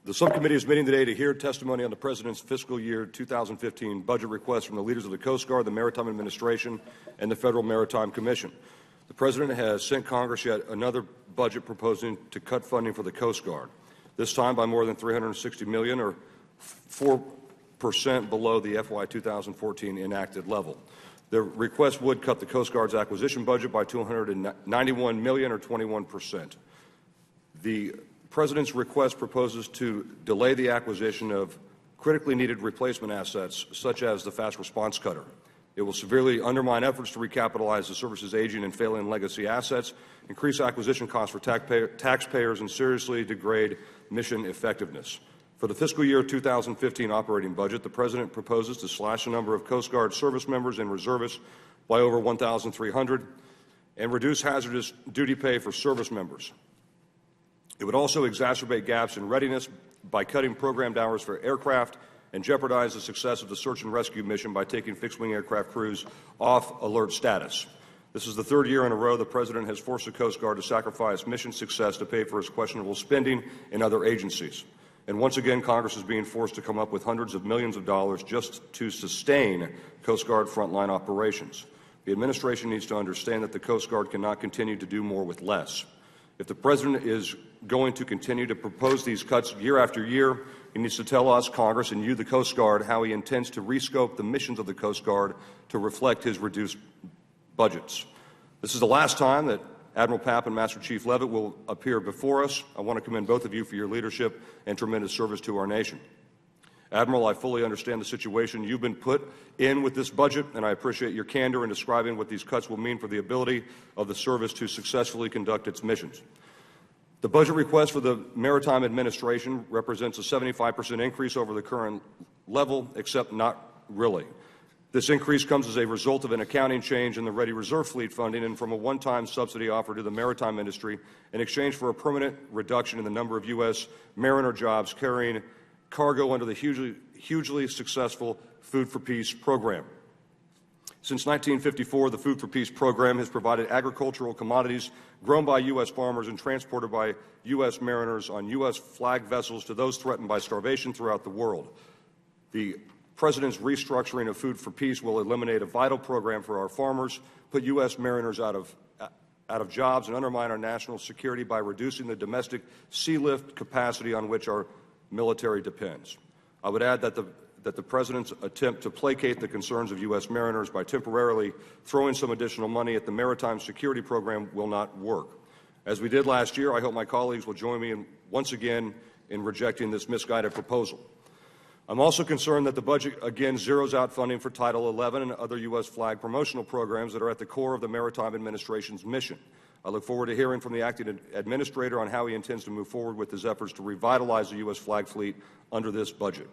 The subcommittee is meeting today to hear testimony on the President's fiscal year 2015 budget request from the leaders of the Coast Guard, the Maritime Administration, and the Federal Maritime Commission. The President has sent Congress yet another budget proposing to cut funding for the Coast Guard, this time by more than $360 million, or 4% below the FY 2014 enacted level. The request would cut the Coast Guard's acquisition budget by $291 million, or 21%. The President's request proposes to delay the acquisition of critically needed replacement assets, such as the Fast Response Cutter. It will severely undermine efforts to recapitalize the service's aging and failing legacy assets, increase acquisition costs for taxpayers, and seriously degrade mission effectiveness. For the fiscal year 2015 operating budget, the President proposes to slash the number of Coast Guard service members and reservists by over 1,300 and reduce hazardous duty pay for service members. It would also exacerbate gaps in readiness by cutting programmed hours for aircraft and jeopardize the success of the search and rescue mission by taking fixed-wing aircraft crews off alert status. This is the third year in a row the President has forced the Coast Guard to sacrifice mission success to pay for his questionable spending in other agencies. And once again, Congress is being forced to come up with hundreds of millions of dollars just to sustain Coast Guard frontline operations. The administration needs to understand that the Coast Guard cannot continue to do more with less. If the President is going to continue to propose these cuts year after year, he needs to tell us, Congress, and you, the Coast Guard, how he intends to rescope the missions of the Coast Guard to reflect his reduced budgets. This is the last time that Admiral Papp and Master Chief Leavitt will appear before us. I want to commend both of you for your leadership and tremendous service to our nation. Admiral, I fully understand the situation you've been put in with this budget, and I appreciate your candor in describing what these cuts will mean for the ability of the service to successfully conduct its missions. The budget request for the Maritime Administration represents a 75% increase over the current level, except not really. This increase comes as a result of an accounting change in the Ready Reserve Fleet funding and from a one-time subsidy offered to the maritime industry in exchange for a permanent reduction in the number of U.S. mariner jobs carrying cargo under the hugely successful Food for Peace program. Since 1954, the Food for Peace program has provided agricultural commodities grown by U.S. farmers and transported by U.S. mariners on U.S. flagged vessels to those threatened by starvation throughout the world. The President's restructuring of Food for Peace will eliminate a vital program for our farmers, put U.S. mariners out of jobs, and undermine our national security by reducing the domestic sea lift capacity on which our military depends. I would add that the President's attempt to placate the concerns of U.S. mariners by temporarily throwing some additional money at the maritime security program will not work. As we did last year, I hope my colleagues will join me once again in rejecting this misguided proposal. I'm also concerned that the budget again zeroes out funding for Title XI and other U.S. flag promotional programs that are at the core of the Maritime Administration's mission. I look forward to hearing from the acting administrator on how he intends to move forward with his efforts to revitalize the U.S. flag fleet under this budget.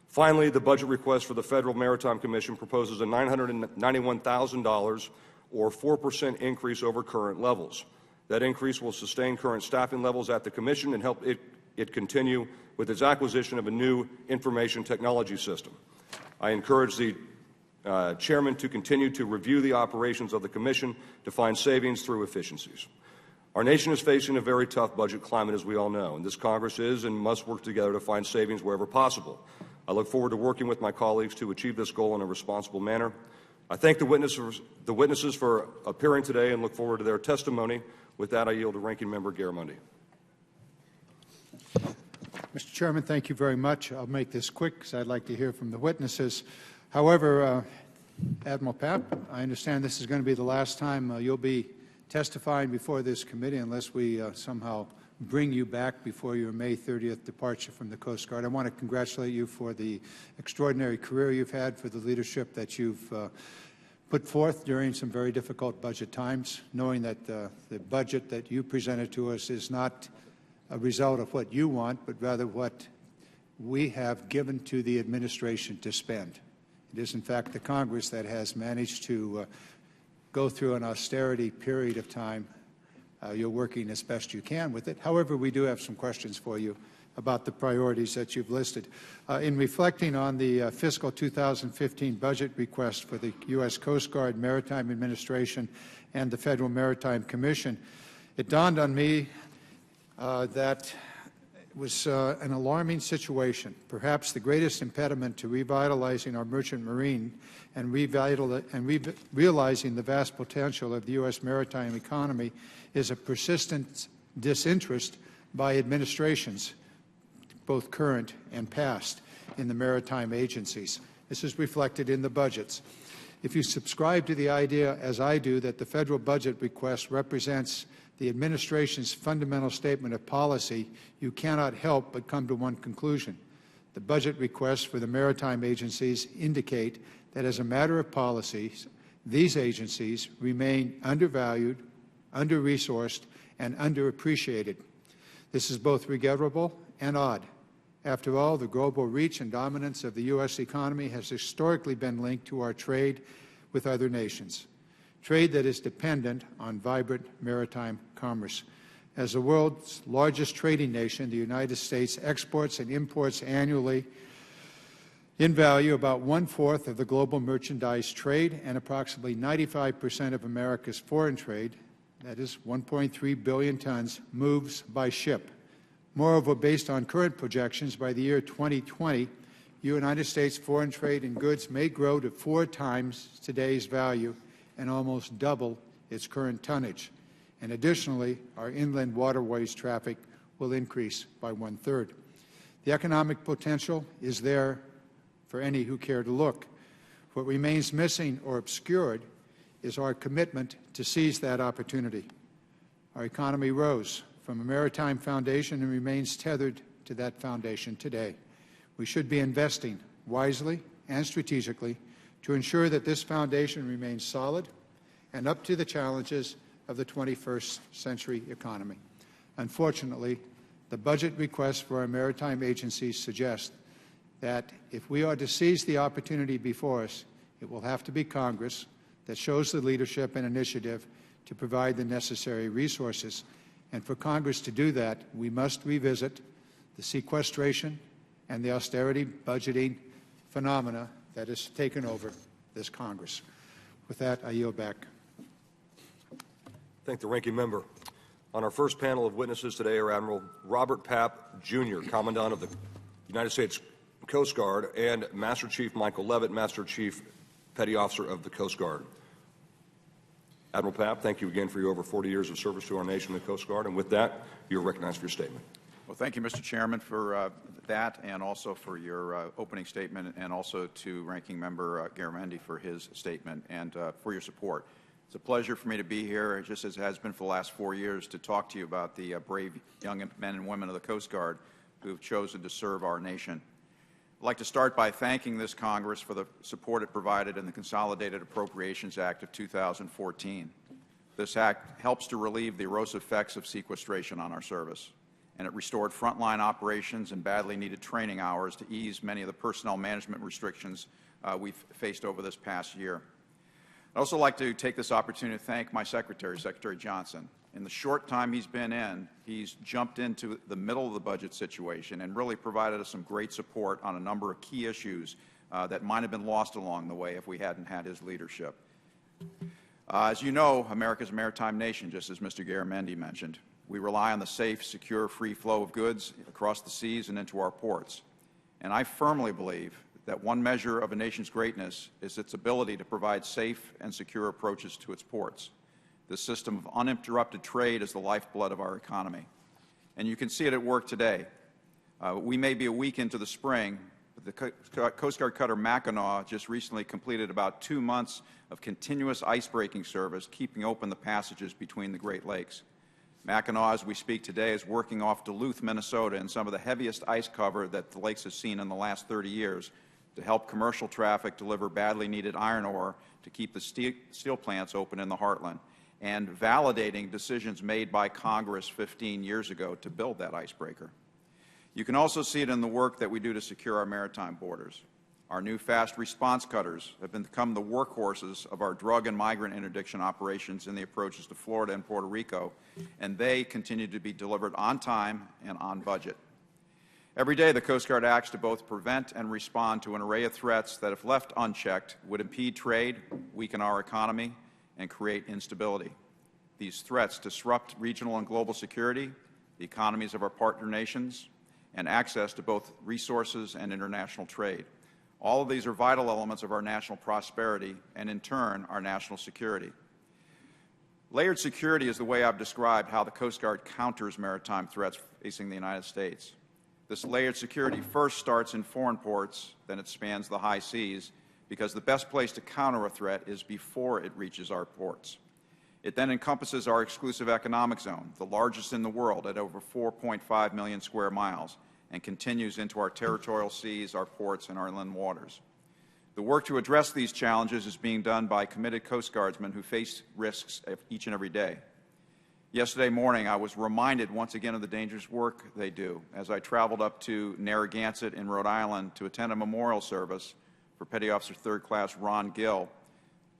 Finally, the budget request for the Federal Maritime Commission proposes a $991,000 or 4% increase over current levels. That increase will sustain current staffing levels at the Commission and help it continue with its acquisition of a new information technology system. I encourage the Chairman to continue to review the operations of the Commission to find savings through efficiencies. Our nation is facing a very tough budget climate, as we all know, and this Congress is and must work together to find savings wherever possible. I look forward to working with my colleagues to achieve this goal in a responsible manner. I thank the witnesses for appearing today and look forward to their testimony. With that, I yield to Ranking Member Garamendi. Mr. Chairman, thank you very much. I'll make this quick because I'd like to hear from the witnesses. However, Admiral Papp, I understand this is going to be the last time you'll be testifying before this committee unless we somehow bring you back before your May 30th departure from the Coast Guard. I want to congratulate you for the extraordinary career you've had, for the leadership that you've put forth during some very difficult budget times, knowing that the budget that you presented to us is not a result of what you want, but rather what we have given to the administration to spend. It is, in fact, the Congress that has managed to go through an austerity period of time. You're working as best you can with it. However, we do have some questions for you about the priorities that you've listed. In reflecting on the fiscal 2015 budget request for the U.S. Coast Guard, Maritime Administration, and the Federal Maritime Commission, it dawned on me that It was an alarming situation, perhaps the greatest impediment to revitalizing our merchant marine and realizing the vast potential of the U.S. maritime economy is a persistent disinterest by administrations, both current and past, in the maritime agencies. This is reflected in the budgets. If you subscribe to the idea, as I do, that the federal budget request represents the administration's fundamental statement of policy, you cannot help but come to one conclusion. The budget requests for the maritime agencies indicate that as a matter of policy, these agencies remain undervalued, under-resourced, and underappreciated. This is both regrettable and odd. After all, the global reach and dominance of the U.S. economy has historically been linked to our trade with other nations, trade that is dependent on vibrant maritime commerce. As the world's largest trading nation, the United States exports and imports annually in value about 1/4 of the global merchandise trade and approximately 95% of America's foreign trade, that is 1.3 billion tons, moves by ship. Moreover, based on current projections, by the year 2020, United States foreign trade in goods may grow to 4 times today's value and almost double its current tonnage. And additionally, our inland waterways traffic will increase by 1/3. The economic potential is there for any who care to look. What remains missing or obscured is our commitment to seize that opportunity. Our economy rose from a maritime foundation and remains tethered to that foundation today. We should be investing wisely and strategically to ensure that this foundation remains solid and up to the challenges of the 21st century economy. Unfortunately, the budget requests for our maritime agencies suggest that if we are to seize the opportunity before us, it will have to be Congress that shows the leadership and initiative to provide the necessary resources. And for Congress to do that, we must revisit the sequestration and the austerity budgeting phenomena that has taken over this Congress. With that, I yield back. Thank the ranking member. On our first panel of witnesses today are Admiral Robert Papp, Jr., Commandant of the United States Coast Guard, and Master Chief Michael Leavitt, Master Chief Petty Officer of the Coast Guard. Admiral Papp, thank you again for your over 40 years of service to our nation, the Coast Guard. And with that, you're recognized for your statement. Well, thank you, Mr. Chairman, for that, and also for your opening statement, and also to Ranking Member Garamendi for his statement, and for your support. It's a pleasure for me to be here, just as it has been for the last 4 years, to talk to you about the brave young men and women of the Coast Guard who have chosen to serve our nation. I'd like to start by thanking this Congress for the support it provided in the Consolidated Appropriations Act of 2014. This act helps to relieve the erosive effects of sequestration on our service, and it restored frontline operations and badly needed training hours to ease many of the personnel management restrictions we've faced over this past year. I'd also like to take this opportunity to thank my Secretary, Secretary Johnson. In the short time he's been in, he's jumped into the middle of the budget situation and really provided us some great support on a number of key issues that might have been lost along the way if we hadn't had his leadership. As you know, America's a maritime nation, just as Mr. Garamendi mentioned. We rely on the safe, secure, free flow of goods across the seas and into our ports. And I firmly believe that one measure of a nation's greatness is its ability to provide safe and secure approaches to its ports. This system of uninterrupted trade is the lifeblood of our economy. And you can see it at work today. We may be a week into the spring, but the Coast Guard cutter Mackinac just recently completed about 2 months of continuous ice-breaking service, keeping open the passages between the Great Lakes. Mackinac, as we speak today, is working off Duluth, Minnesota, in some of the heaviest ice cover that the lakes have seen in the last 30 years to help commercial traffic deliver badly needed iron ore to keep the steel plants open in the heartland, and validating decisions made by Congress 15 years ago to build that icebreaker. You can also see it in the work that we do to secure our maritime borders. Our new fast response cutters have become the workhorses of our drug and migrant interdiction operations in the approaches to Florida and Puerto Rico, and they continue to be delivered on time and on budget. Every day, the Coast Guard acts to both prevent and respond to an array of threats that, if left unchecked, would impede trade, weaken our economy, and create instability. These threats disrupt regional and global security, the economies of our partner nations, and access to both resources and international trade. All of these are vital elements of our national prosperity and, in turn, our national security. Layered security is the way I've described how the Coast Guard counters maritime threats facing the United States. This layered security first starts in foreign ports, then it spans the high seas, because the best place to counter a threat is before it reaches our ports. It then encompasses our exclusive economic zone, the largest in the world at over 4.5 million square miles, and continues into our territorial seas, our ports, and our inland waters. The work to address these challenges is being done by committed Coast Guardsmen who face risks each and every day. Yesterday morning, I was reminded once again of the dangerous work they do as I traveled up to Narragansett in Rhode Island to attend a memorial service for Petty Officer 3rd Class Ron Gill.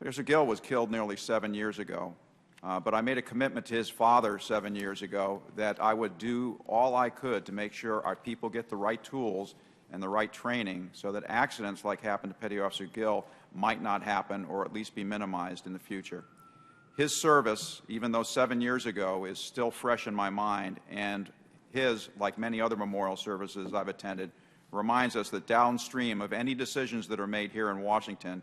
Officer Gill was killed nearly 7 years ago, but I made a commitment to his father 7 years ago that I would do all I could to make sure our people get the right tools and the right training so that accidents like happened to Petty Officer Gill might not happen or at least be minimized in the future. His service, even though 7 years ago, is still fresh in my mind, and his, like many other memorial services I've attended, reminds us that downstream of any decisions that are made here in Washington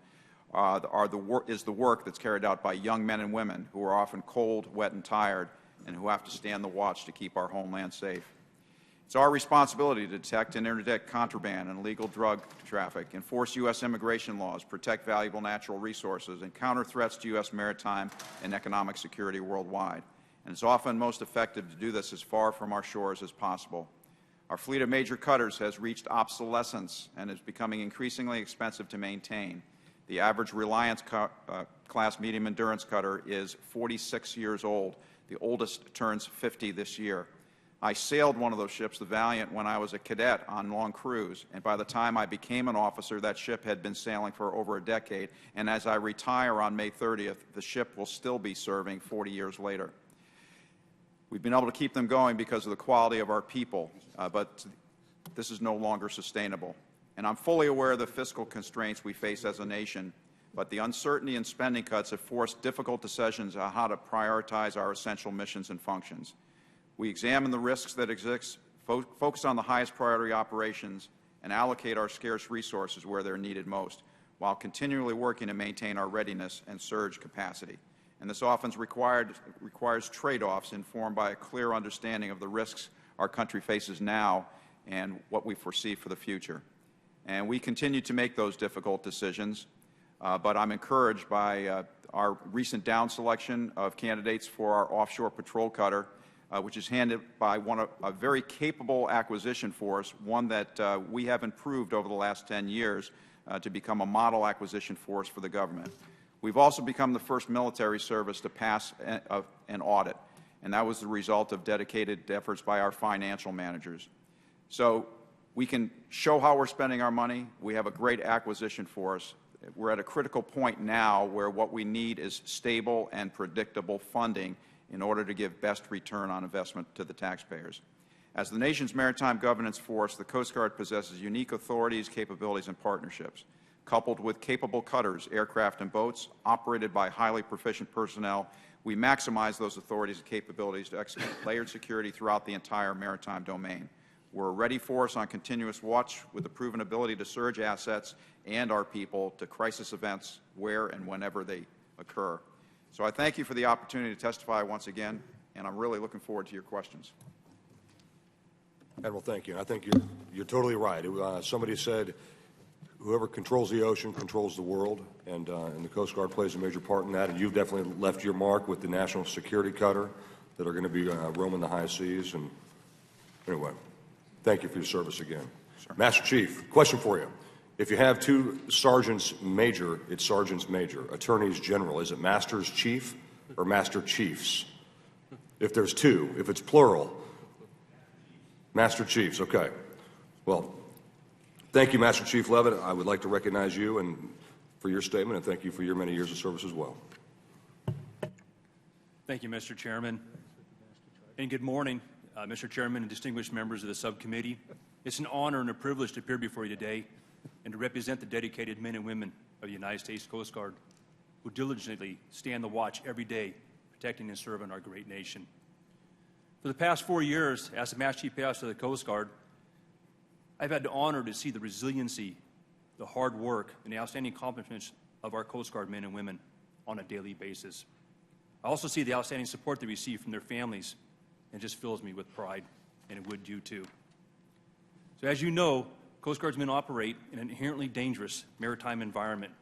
is the work that's carried out by young men and women who are often cold, wet, and tired, and who have to stand the watch to keep our homeland safe. It's our responsibility to detect and interdict contraband and illegal drug traffic, enforce U.S. immigration laws, protect valuable natural resources, and counter threats to U.S. maritime and economic security worldwide. And it's often most effective to do this as far from our shores as possible. Our fleet of major cutters has reached obsolescence and is becoming increasingly expensive to maintain. The average Reliance class medium endurance cutter is 46 years old. The oldest turns 50 this year. I sailed one of those ships, the Valiant, when I was a cadet on long cruise, and by the time I became an officer, that ship had been sailing for over a decade, and as I retire on May 30th, the ship will still be serving 40 years later. We've been able to keep them going because of the quality of our people, but this is no longer sustainable. And I'm fully aware of the fiscal constraints we face as a nation, but the uncertainty in spending cuts have forced difficult decisions on how to prioritize our essential missions and functions. We examine the risks that exist, focus on the highest priority operations, and allocate our scarce resources where they're needed most, while continually working to maintain our readiness and surge capacity. And this often requires trade-offs informed by a clear understanding of the risks our country faces now and what we foresee for the future. And we continue to make those difficult decisions, but I'm encouraged by our recent down selection of candidates for our offshore patrol cutter, which is handled by a very capable acquisition force, one that we have improved over the last 10 years to become a model acquisition force for the government. We've also become the first military service to pass an audit, and that was the result of dedicated efforts by our financial managers. So we can show how we're spending our money. We have a great acquisition force. We're at a critical point now where what we need is stable and predictable funding in order to give best return on investment to the taxpayers. As the nation's maritime governance force, the Coast Guard possesses unique authorities, capabilities, and partnerships. Coupled with capable cutters, aircraft, and boats operated by highly proficient personnel, we maximize those authorities and capabilities to execute layered security throughout the entire maritime domain. We're a ready force on continuous watch with the proven ability to surge assets and our people to crisis events where and whenever they occur. So I thank you for the opportunity to testify once again, and I'm really looking forward to your questions. Admiral, thank you. I think you're totally right. Somebody said whoever controls the ocean controls the world, and the Coast Guard plays a major part in that, and you've definitely left your mark with the national security cutter that are going to be roaming the high seas. And anyway, thank you for your service again. Sir. Master Chief, question for you. If you have two sergeants major, it's sergeants major. Attorneys general, is it masters chief or master chiefs? If there's two, if it's plural, master chiefs, okay. Well, thank you, Master Chief Leavitt. I would like to recognize you and for your statement, and thank you for your many years of service as well. Thank you, Mr. Chairman. And good morning, Mr. Chairman and distinguished members of the subcommittee. It's an honor and a privilege to appear before you today and to represent the dedicated men and women of the United States Coast Guard who diligently stand the watch every day, protecting and serving our great nation. For the past 4 years, as the Master Chief Officer of the Coast Guard, I've had the honor to see the resiliency, the hard work, and the outstanding accomplishments of our Coast Guard men and women on a daily basis. I also see the outstanding support they receive from their families, and it just fills me with pride, and it would you too. So as you know, Coast Guardsmen operate in an inherently dangerous maritime environment,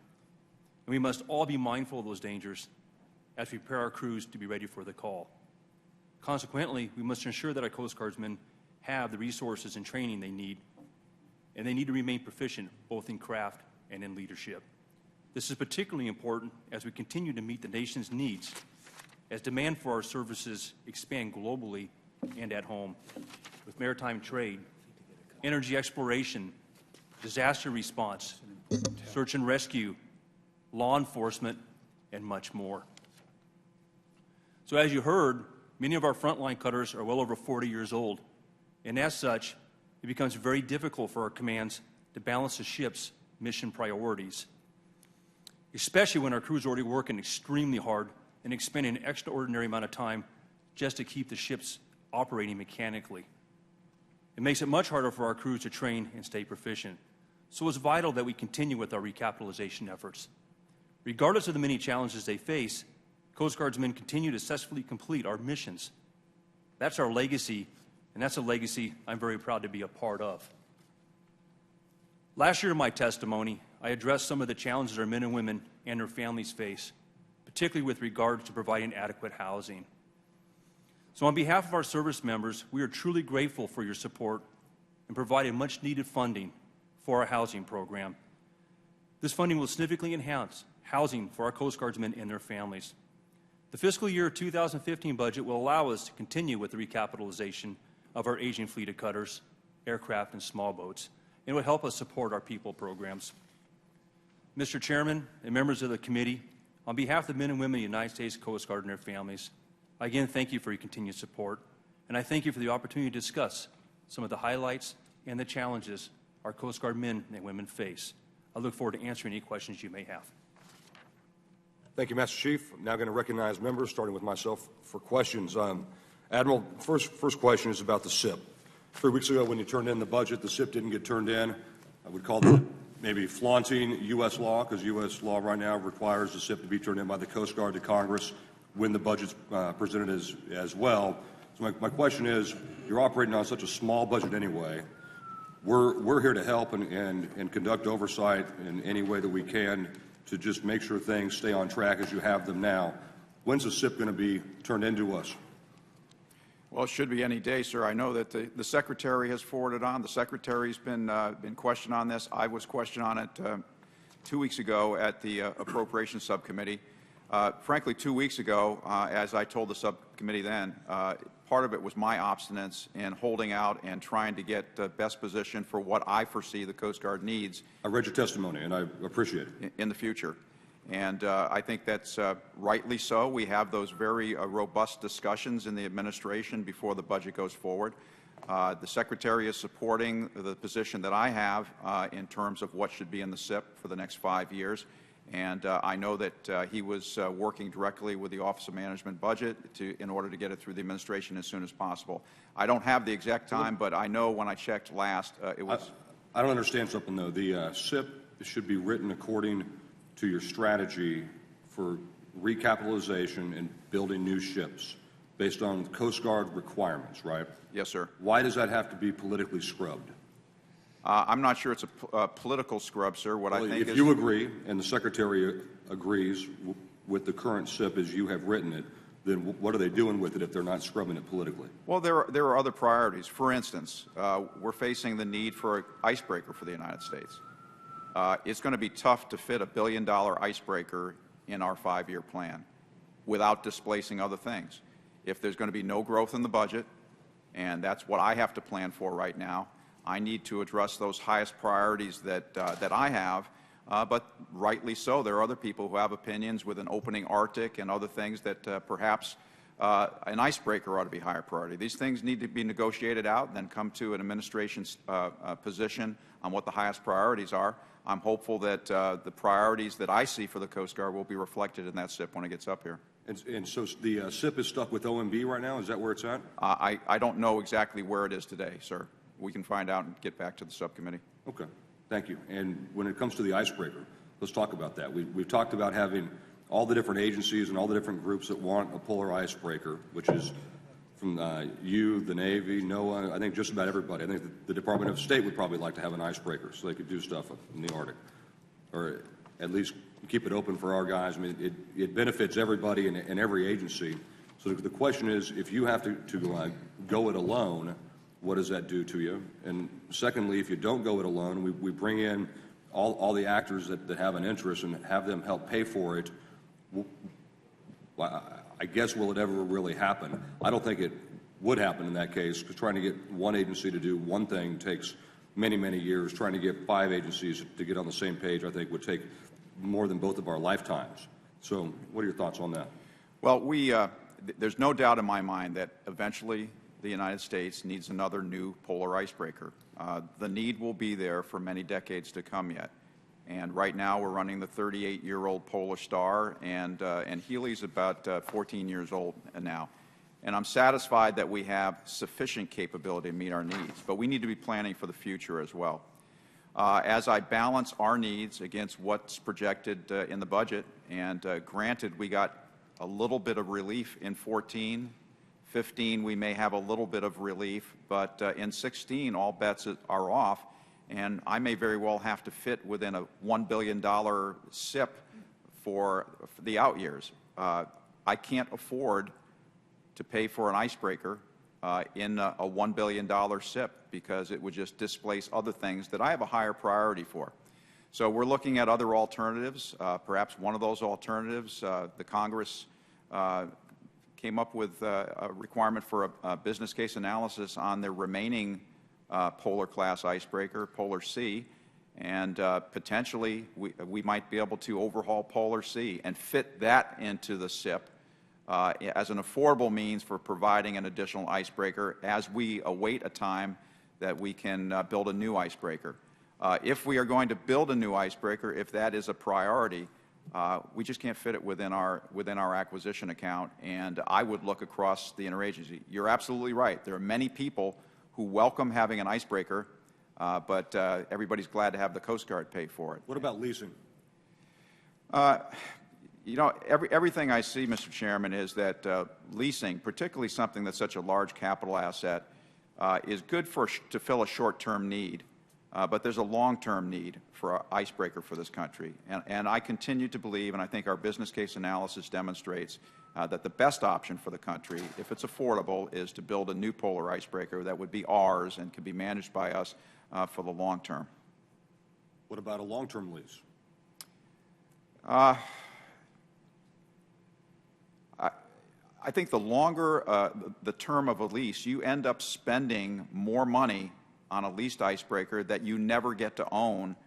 and we must all be mindful of those dangers as we prepare our crews to be ready for the call. Consequently, we must ensure that our Coast Guardsmen have the resources and training they need, and they need to remain proficient both in craft and in leadership. This is particularly important as we continue to meet the nation's needs as demand for our services expand globally and at home with maritime trade, energy exploration, disaster response, search and rescue, law enforcement, and much more. So as you heard, many of our frontline cutters are well over 40 years old, and as such, it becomes very difficult for our commands to balance the ship's mission priorities, especially when our crews are already working extremely hard and expending an extraordinary amount of time just to keep the ships operating mechanically. It makes it much harder for our crews to train and stay proficient. So it's vital that we continue with our recapitalization efforts. Regardless of the many challenges they face, Coast Guardsmen continue to successfully complete our missions. That's our legacy, and that's a legacy I'm very proud to be a part of. Last year in my testimony, I addressed some of the challenges our men and women and their families face, particularly with regard to providing adequate housing. So on behalf of our service members, we are truly grateful for your support in providing much-needed funding for our housing program. This funding will significantly enhance housing for our Coast Guardsmen and their families. The fiscal year 2015 budget will allow us to continue with the recapitalization of our aging fleet of cutters, aircraft, and small boats, and it will help us support our people programs. Mr. Chairman and members of the committee, on behalf of the men and women of the United States Coast Guard and their families, I again thank you for your continued support, and I thank you for the opportunity to discuss some of the highlights and the challenges our Coast Guard men and women face. I look forward to answering any questions you may have. Thank you, Master Chief. I'm now going to recognize members, starting with myself, for questions. Admiral, first question is about the SIP. 3 weeks ago, when you turned in the budget, the SIP didn't get turned in. I would call that maybe flaunting U.S. law, because U.S. law right now requires the SIP to be turned in by the Coast Guard to Congress when the budget's presented as well. So my question is, you're operating on such a small budget anyway. We're here to help and conduct oversight in any way that we can to just make sure things stay on track as you have them now. When's the SIP going to be turned into us? Well, it should be any day, sir. I know that the Secretary has forwarded on. The Secretary's been questioned on this. I was questioned on it 2 weeks ago at the Appropriations Subcommittee. Frankly, 2 weeks ago, as I told the subcommittee then, part of it was my obstinance in holding out and trying to get the best position for what I foresee the Coast Guard needs. I read your testimony, and I appreciate it. In the future. And I think that's rightly so. We have those very robust discussions in the administration before the budget goes forward. The Secretary is supporting the position that I have in terms of what should be in the SIP for the next 5 years. And I know that he was working directly with the Office of Management Budget in order to get it through the administration as soon as possible. I don't have the exact time, but I know when I checked last, it was... I don't understand something, though. The SIP should be written according to your strategy for recapitalization and building new ships based on Coast Guard requirements, right? Yes, sir. Why does that have to be politically scrubbed? I'm not sure it's a political scrub, sir. What I think if you agree and the Secretary agrees with the current SIP as you have written it, then what are they doing with it if they're not scrubbing it politically? Well, there are other priorities. For instance, we're facing the need for an icebreaker for the United States. It's going to be tough to fit $1 billion icebreaker in our 5-year plan without displacing other things. If there's going to be no growth in the budget, and that's what I have to plan for right now, I need to address those highest priorities that I have, but rightly so. There are other people who have opinions with an opening Arctic and other things that perhaps an icebreaker ought to be higher priority. These things need to be negotiated out and then come to an administration's position on what the highest priorities are. I'm hopeful that the priorities that I see for the Coast Guard will be reflected in that SIP when it gets up here. And so the SIP is stuck with OMB right now? Is that where it's at? I don't know exactly where it is today, sir. we can find out and get back to the subcommittee. Okay, thank you. And when it comes to the icebreaker, let's talk about that. We've talked about having all the different agencies and all the different groups that want a polar icebreaker, which is from you, the Navy, NOAA, I think just about everybody. I think the Department of State would probably like to have an icebreaker so they could do stuff in the Arctic, or at least keep it open for our guys. I mean, it benefits everybody in every agency. So the question is, if you have to go it alone, what does that do to you? And secondly, if you don't go it alone, we bring in all the actors that have an interest and have them help pay for it. I guess, will it ever really happen? I don't think it would happen in that case, because trying to get one agency to do one thing takes many, many years. Trying to get 5 agencies to get on the same page, I think, would take more than both of our lifetimes. So what are your thoughts on that? Well, there's no doubt in my mind that eventually the United States needs another new polar icebreaker. The need will be there for many decades to come yet. And right now we're running the 38-year-old Polar Star, and Healy's about 14 years old now. And I'm satisfied that we have sufficient capability to meet our needs, but we need to be planning for the future as well. As I balance our needs against what's projected in the budget, and granted we got a little bit of relief in 14, 15 we may have a little bit of relief, but in 16 all bets are off. And I may very well have to fit within a $1 billion SIP for the out years. I can't afford to pay for an icebreaker in a $1 billion SIP, because it would just displace other things that I have a higher priority for. So we're looking at other alternatives. Perhaps one of those alternatives, the Congress came up with a requirement for a business case analysis on the remaining polar class icebreaker, Polar C, and potentially we might be able to overhaul Polar C and fit that into the SIP as an affordable means for providing an additional icebreaker as we await a time that we can build a new icebreaker. If we are going to build a new icebreaker, if that is a priority, we just can't fit it within our acquisition account, and I would look across the interagency. You're absolutely right. There are many people who welcome having an icebreaker, but everybody's glad to have the Coast Guard pay for it. What about leasing? You know, everything I see, Mr. Chairman, is that leasing, particularly something that's such a large capital asset, is good to fill a short-term need, but there's a long-term need for an icebreaker for this country. And I continue to believe, and I think our business case analysis demonstrates, that the best option for the country, if it's affordable, is to build a new polar icebreaker that would be ours and could be managed by us for the long term. What about a long-term lease? I think the longer the term of a lease, you end up spending more money on a leased icebreaker that you never get to own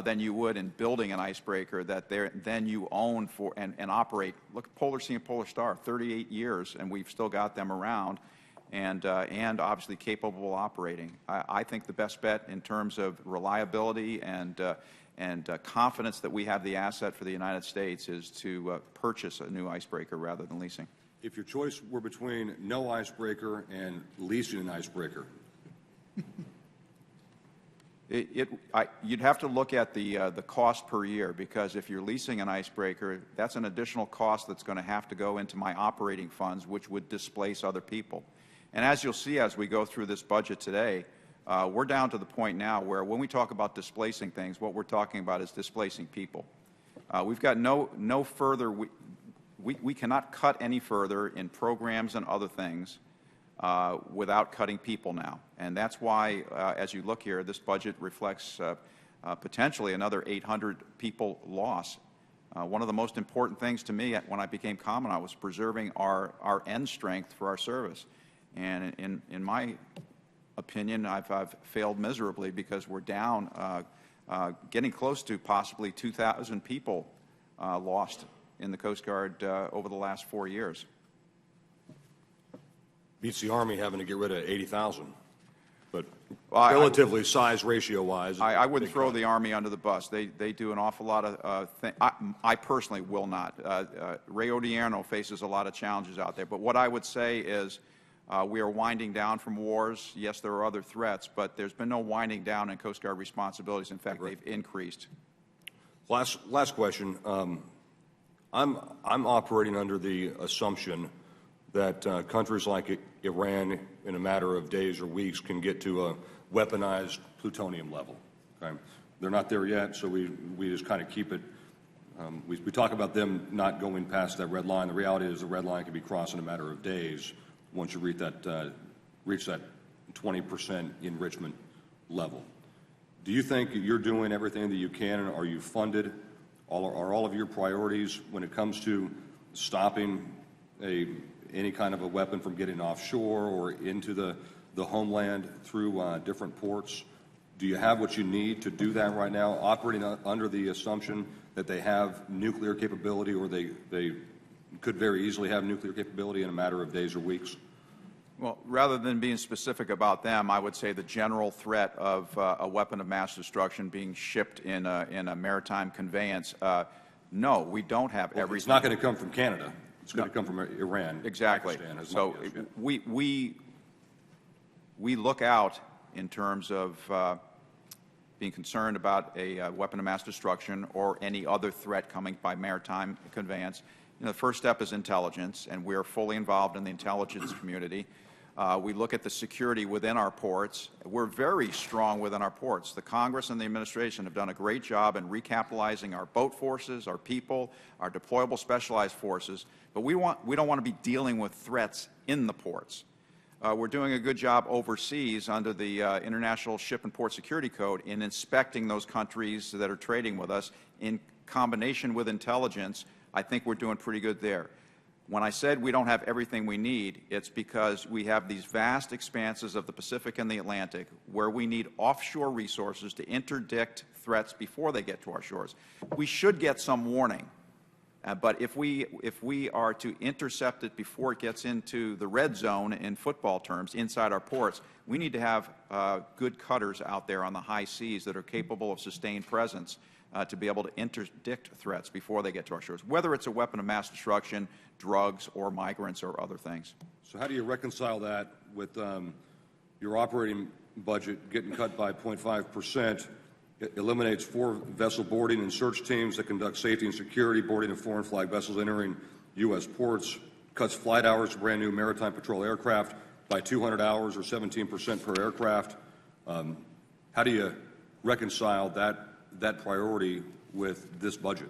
than you would in building an icebreaker that then you own for and operate. Look at Polar Sea and Polar Star, 38 years, and we've still got them around, and obviously capable of operating. I think the best bet in terms of reliability and confidence that we have the asset for the United States is to purchase a new icebreaker rather than leasing. If your choice were between no icebreaker and leasing an icebreaker, you'd have to look at the cost per year, because if you're leasing an icebreaker, that's an additional cost that's going to have to go into my operating funds, which would displace other people. And as you'll see as we go through this budget today, we're down to the point now where when we talk about displacing things, what we're talking about is displacing people. We've got no further, we cannot cut any further in programs and other things without cutting people now. And that's why, as you look here, this budget reflects potentially another 800 people loss. One of the most important things to me when I became Commandant was preserving our end strength for our service. And in my opinion, I've failed miserably, because we're down, getting close to possibly 2,000 people lost in the Coast Guard over the last 4 years. beats the Army having to get rid of 80,000. But relatively, size ratio-wise, I wouldn't throw the Army under the bus. They do an awful lot of things. I personally will not. Ray Odierno faces a lot of challenges out there. But what I would say is We are winding down from wars. Yes, there are other threats, but there's been no winding down in Coast Guard responsibilities. In fact, they've increased. Last question. I'm operating under the assumption that countries like Iran, in a matter of days or weeks, can get to a weaponized plutonium level. Okay? They're not there yet, so we just kind of keep it. We talk about them not going past that red line. The reality is the red line can be crossed in a matter of days once you reach that 20% enrichment level. Do you think you're doing everything that you can, and are you funded? Are all of your priorities when it comes to stopping any kind of a weapon from getting offshore or into the homeland through different ports? Do you have what you need to do that right now, operating under the assumption that they have nuclear capability, or they could very easily have nuclear capability in a matter of days or weeks? Well, rather than being specific about them, I would say the general threat of a weapon of mass destruction being shipped in a maritime conveyance, no, we don't have everything. It's not going to come from Canada. It's going to come from Iran. Exactly. So we look out in terms of being concerned about a weapon of mass destruction or any other threat coming by maritime conveyance. The first step is intelligence, and we are fully involved in the intelligence community. We look at the security within our ports. We're very strong within our ports. The Congress and the administration have done a great job in recapitalizing our boat forces, our people, our deployable specialized forces, but we don't want to be dealing with threats in the ports. We're doing a good job overseas under the International Ship and Port Security Code in inspecting those countries that are trading with us. In combination with intelligence, I think we're doing pretty good there. When I said we don't have everything we need, it's because we have these vast expanses of the Pacific and the Atlantic where we need offshore resources to interdict threats before they get to our shores. We should get some warning, but if we are to intercept it before it gets into the red zone, in football terms, inside our ports, we need to have good cutters out there on the high seas that are capable of sustained presence to be able to interdict threats before they get to our shores, whether it's a weapon of mass destruction, drugs, or migrants, or other things. So how do you reconcile that with your operating budget getting cut by 0.5%? It eliminates 4 vessel boarding and search teams that conduct safety and security boarding of foreign flag vessels entering U.S. ports, cuts flight hours to brand new maritime patrol aircraft by 200 hours or 17% per aircraft. How do you reconcile that priority with this budget?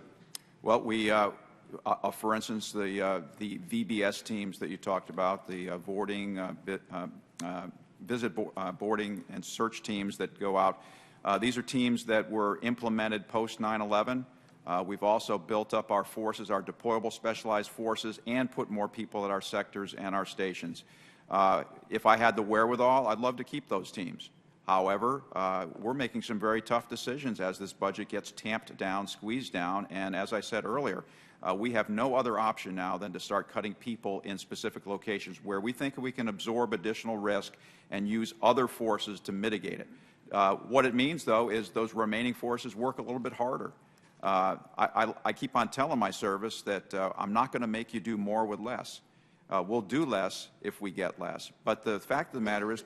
Well, we, for instance, the VBS teams that you talked about, the boarding, boarding and search teams that go out, these are teams that were implemented post 9/11. We've also built up our forces, our deployable specialized forces, and put more people at our sectors and our stations. If I had the wherewithal, I'd love to keep those teams. However, we're making some very tough decisions as this budget gets tamped down, squeezed down, and as I said earlier, we have no other option now than to start cutting people in specific locations where we think we can absorb additional risk and use other forces to mitigate it. What it means, though, is those remaining forces work a little bit harder. I keep on telling my service that I'm not going to make you do more with less. We'll do less if we get less. But the fact of the matter is,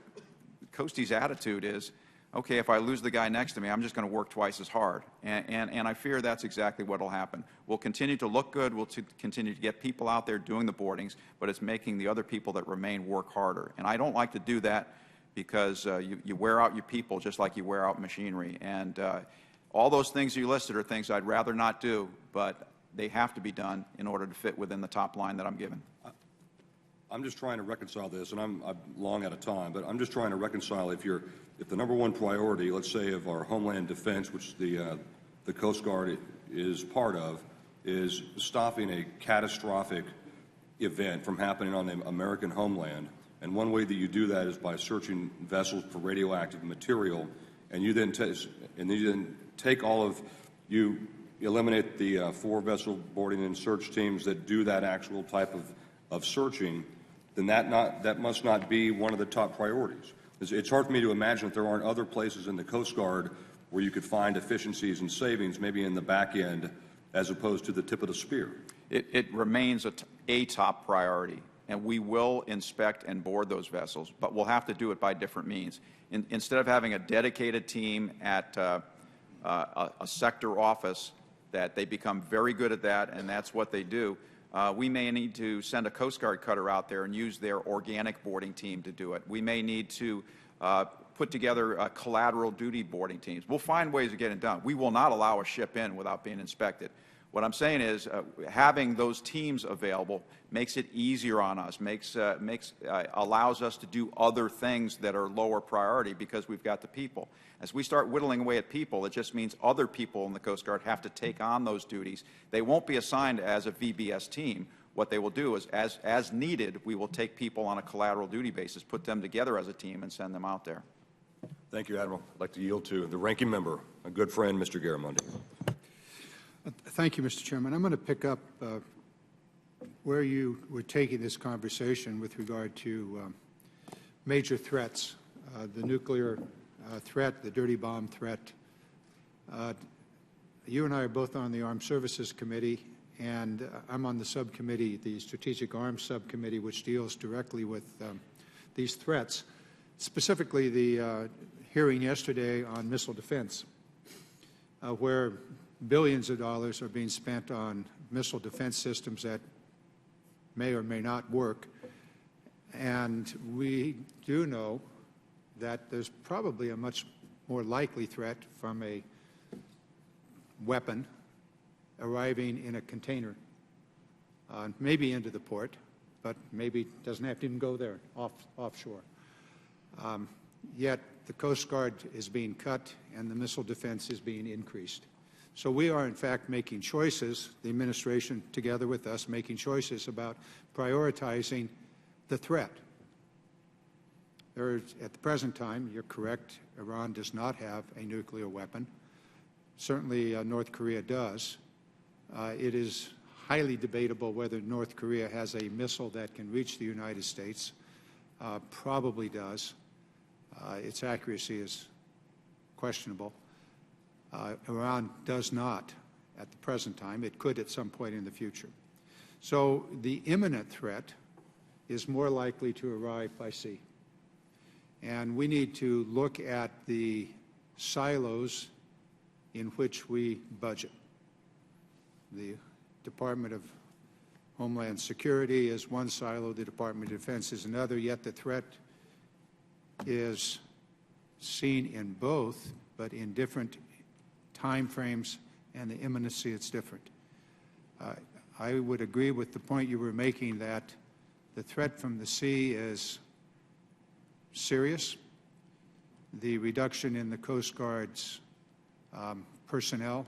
Coastie's attitude is, okay, if I lose the guy next to me, I'm just going to work twice as hard. And I fear that's exactly what will happen. We'll continue to look good. We'll continue to get people out there doing the boardings, but it's making the other people that remain work harder. And I don't like to do that because you wear out your people just like you wear out machinery. And all those things you listed are things I'd rather not do, but they have to be done in order to fit within the top line that I'm given. I'm just trying to reconcile this, and I'm long out of time, but I'm just trying to reconcile if the number one priority, let's say, of our homeland defense, which the Coast Guard is part of, is stopping a catastrophic event from happening on the American homeland. And one way that you do that is by searching vessels for radioactive material, and you then take all of, you eliminate the 4 vessel boarding and search teams that do that actual type of searching, then that must not be one of the top priorities. It's hard for me to imagine that there aren't other places in the Coast Guard where you could find efficiencies and savings, maybe in the back end, as opposed to the tip of the spear. It remains a top priority. and we will inspect and board those vessels, but we'll have to do it by different means. Instead of having a dedicated team at a sector office that they become very good at that, and that's what they do, we may need to send a Coast Guard cutter out there and use their organic boarding team to do it. We may need to put together collateral duty boarding teams. We'll find ways of getting it done. We will not allow a ship in without being inspected. What I'm saying is having those teams available makes it easier on us, allows us to do other things that are lower priority because we've got the people. As we start whittling away at people, it just means other people in the Coast Guard have to take on those duties. They won't be assigned as a VBS team. What they will do is, as needed, we will take people on a collateral duty basis, put them together as a team, and send them out there. Thank you, Admiral. I'd like to yield to the ranking member, a good friend, Mr. Garamendi. Thank you, Mr. Chairman. I'm going to pick up where you were taking this conversation with regard to major threats, the nuclear threat, the dirty bomb threat. You and I are both on the Armed Services Committee, and I'm on the subcommittee, the Strategic Arms Subcommittee, which deals directly with these threats, specifically the hearing yesterday on missile defense, where billions of dollars are being spent on missile defense systems that may or may not work. And we do know that there's probably a much more likely threat from a weapon arriving in a container, maybe into the port, but maybe doesn't have to even go there, offshore. Yet the Coast Guard is being cut and the missile defense is being increased. So we are, in fact, making choices, the administration together with us, making choices about prioritizing the threat. At the present time, you're correct, Iran does not have a nuclear weapon. Certainly North Korea does. It is highly debatable whether North Korea has a missile that can reach the United States. Probably does. Its accuracy is questionable. Iran does not at the present time. It could at some point in the future. So the imminent threat is more likely to arrive by sea. And we need to look at the silos in which we budget. The Department of Homeland Security is one silo, the Department of Defense is another, yet the threat is seen in both, but in different time frames, and the imminency is different. I would agree with the point you were making that the threat from the sea is serious. The reduction in the Coast Guard's personnel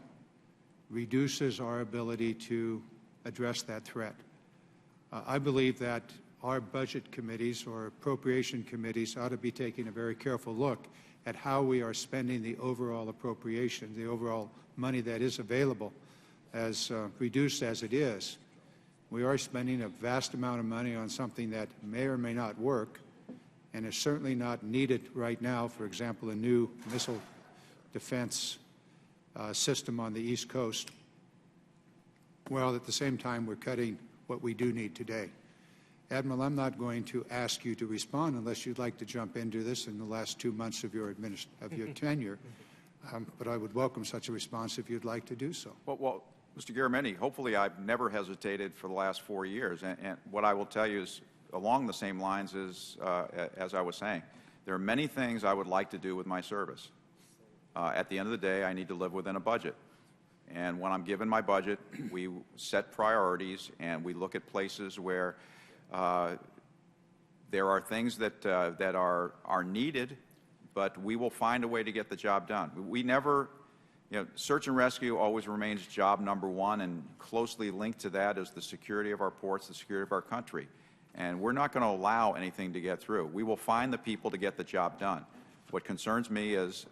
reduces our ability to address that threat. I believe that our budget committees or appropriation committees ought to be taking a very careful look at how we are spending the overall appropriation, the overall money that is available, as reduced as it is. We are spending a vast amount of money on something that may or may not work and is certainly not needed right now, for example, a new missile defense system on the East Coast, while at the same time we're cutting what we do need today. Admiral, I'm not going to ask you to respond unless you'd like to jump into this in the last 2 months of your tenure, but I would welcome such a response if you'd like to do so. Well, Mr. Garamendi, hopefully I've never hesitated for the last 4 years, and what I will tell you is along the same lines as I was saying. There are many things I would like to do with my service. At the end of the day, I need to live within a budget. And when I'm given my budget, we set priorities and we look at places where there are things that are needed, but we will find a way to get the job done. We never, search and rescue always remains job number one, and closely linked to that is the security of our ports, the security of our country. And we're not going to allow anything to get through. We will find the people to get the job done. What concerns me is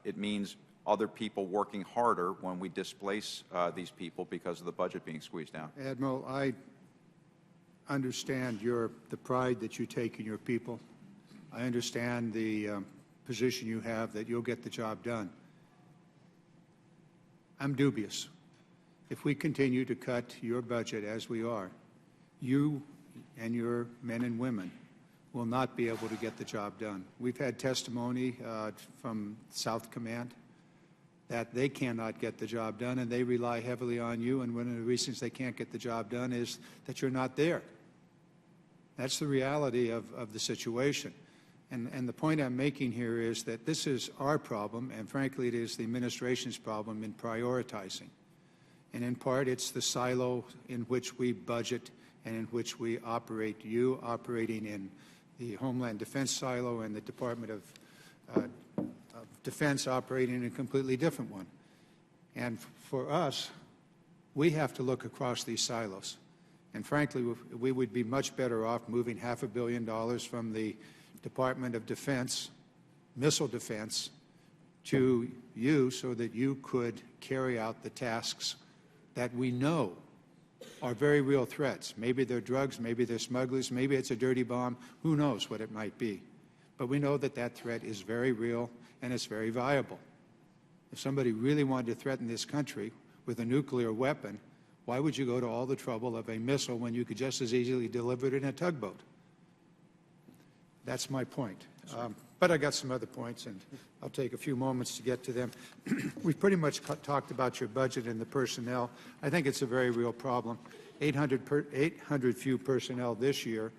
it means other people working harder when we displace these people because of the budget being squeezed down. Admiral, I understand the pride that you take in your people. I understand the position you have that you'll get the job done. I'm dubious. If we continue to cut your budget as we are, and your men and women will not be able to get the job done. We've had testimony from South Command that they cannot get the job done, and they rely heavily on you, and one of the reasons they can't get the job done is that you're not there. That's the reality of the situation. And the point I'm making here is that this is our problem, and frankly, it is the administration's problem in prioritizing. And in part, it's the silo in which we budget and in which we operate. You operating in the Homeland Defense silo and the Department of Defense operating in a completely different one. And for us, we have to look across these silos. And frankly, we would be much better off moving $500 million from the Department of Defense, missile defense, to you so that you could carry out the tasks that we know are very real threats. Maybe they're drugs, maybe they're smugglers, maybe it's a dirty bomb, who knows what it might be. But we know that that threat is very real and it's very viable. If somebody really wanted to threaten this country with a nuclear weapon, why would you go to all the trouble of a missile when you could just as easily deliver it in a tugboat? That's my point. But I got some other points, and I'll take a few moments to get to them. We've pretty much talked about your budget and the personnel. I think it's a very real problem. 800 few personnel this year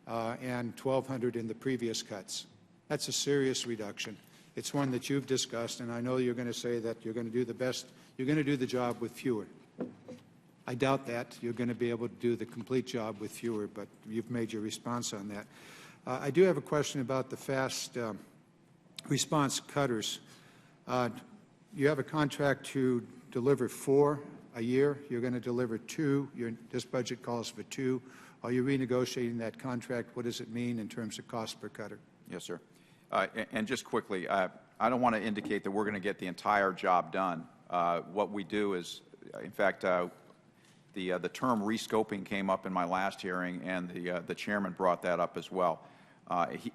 and 1,200 in the previous cuts. That's a serious reduction. It's one that you've discussed, and I know you're going to say that you're going to do the best, you're going to do the job with fewer. I doubt that. You're going to be able to do the complete job with fewer, but you've made your response on that. I do have a question about the fast response cutters. You have a contract to deliver 4 a year. You're going to deliver 2. This budget calls for 2. Are you renegotiating that contract? What does it mean in terms of cost per cutter? Yes, sir. And just quickly, I don't want to indicate that we're going to get the entire job done. What we do is, in fact, the term rescoping came up in my last hearing, and the chairman brought that up as well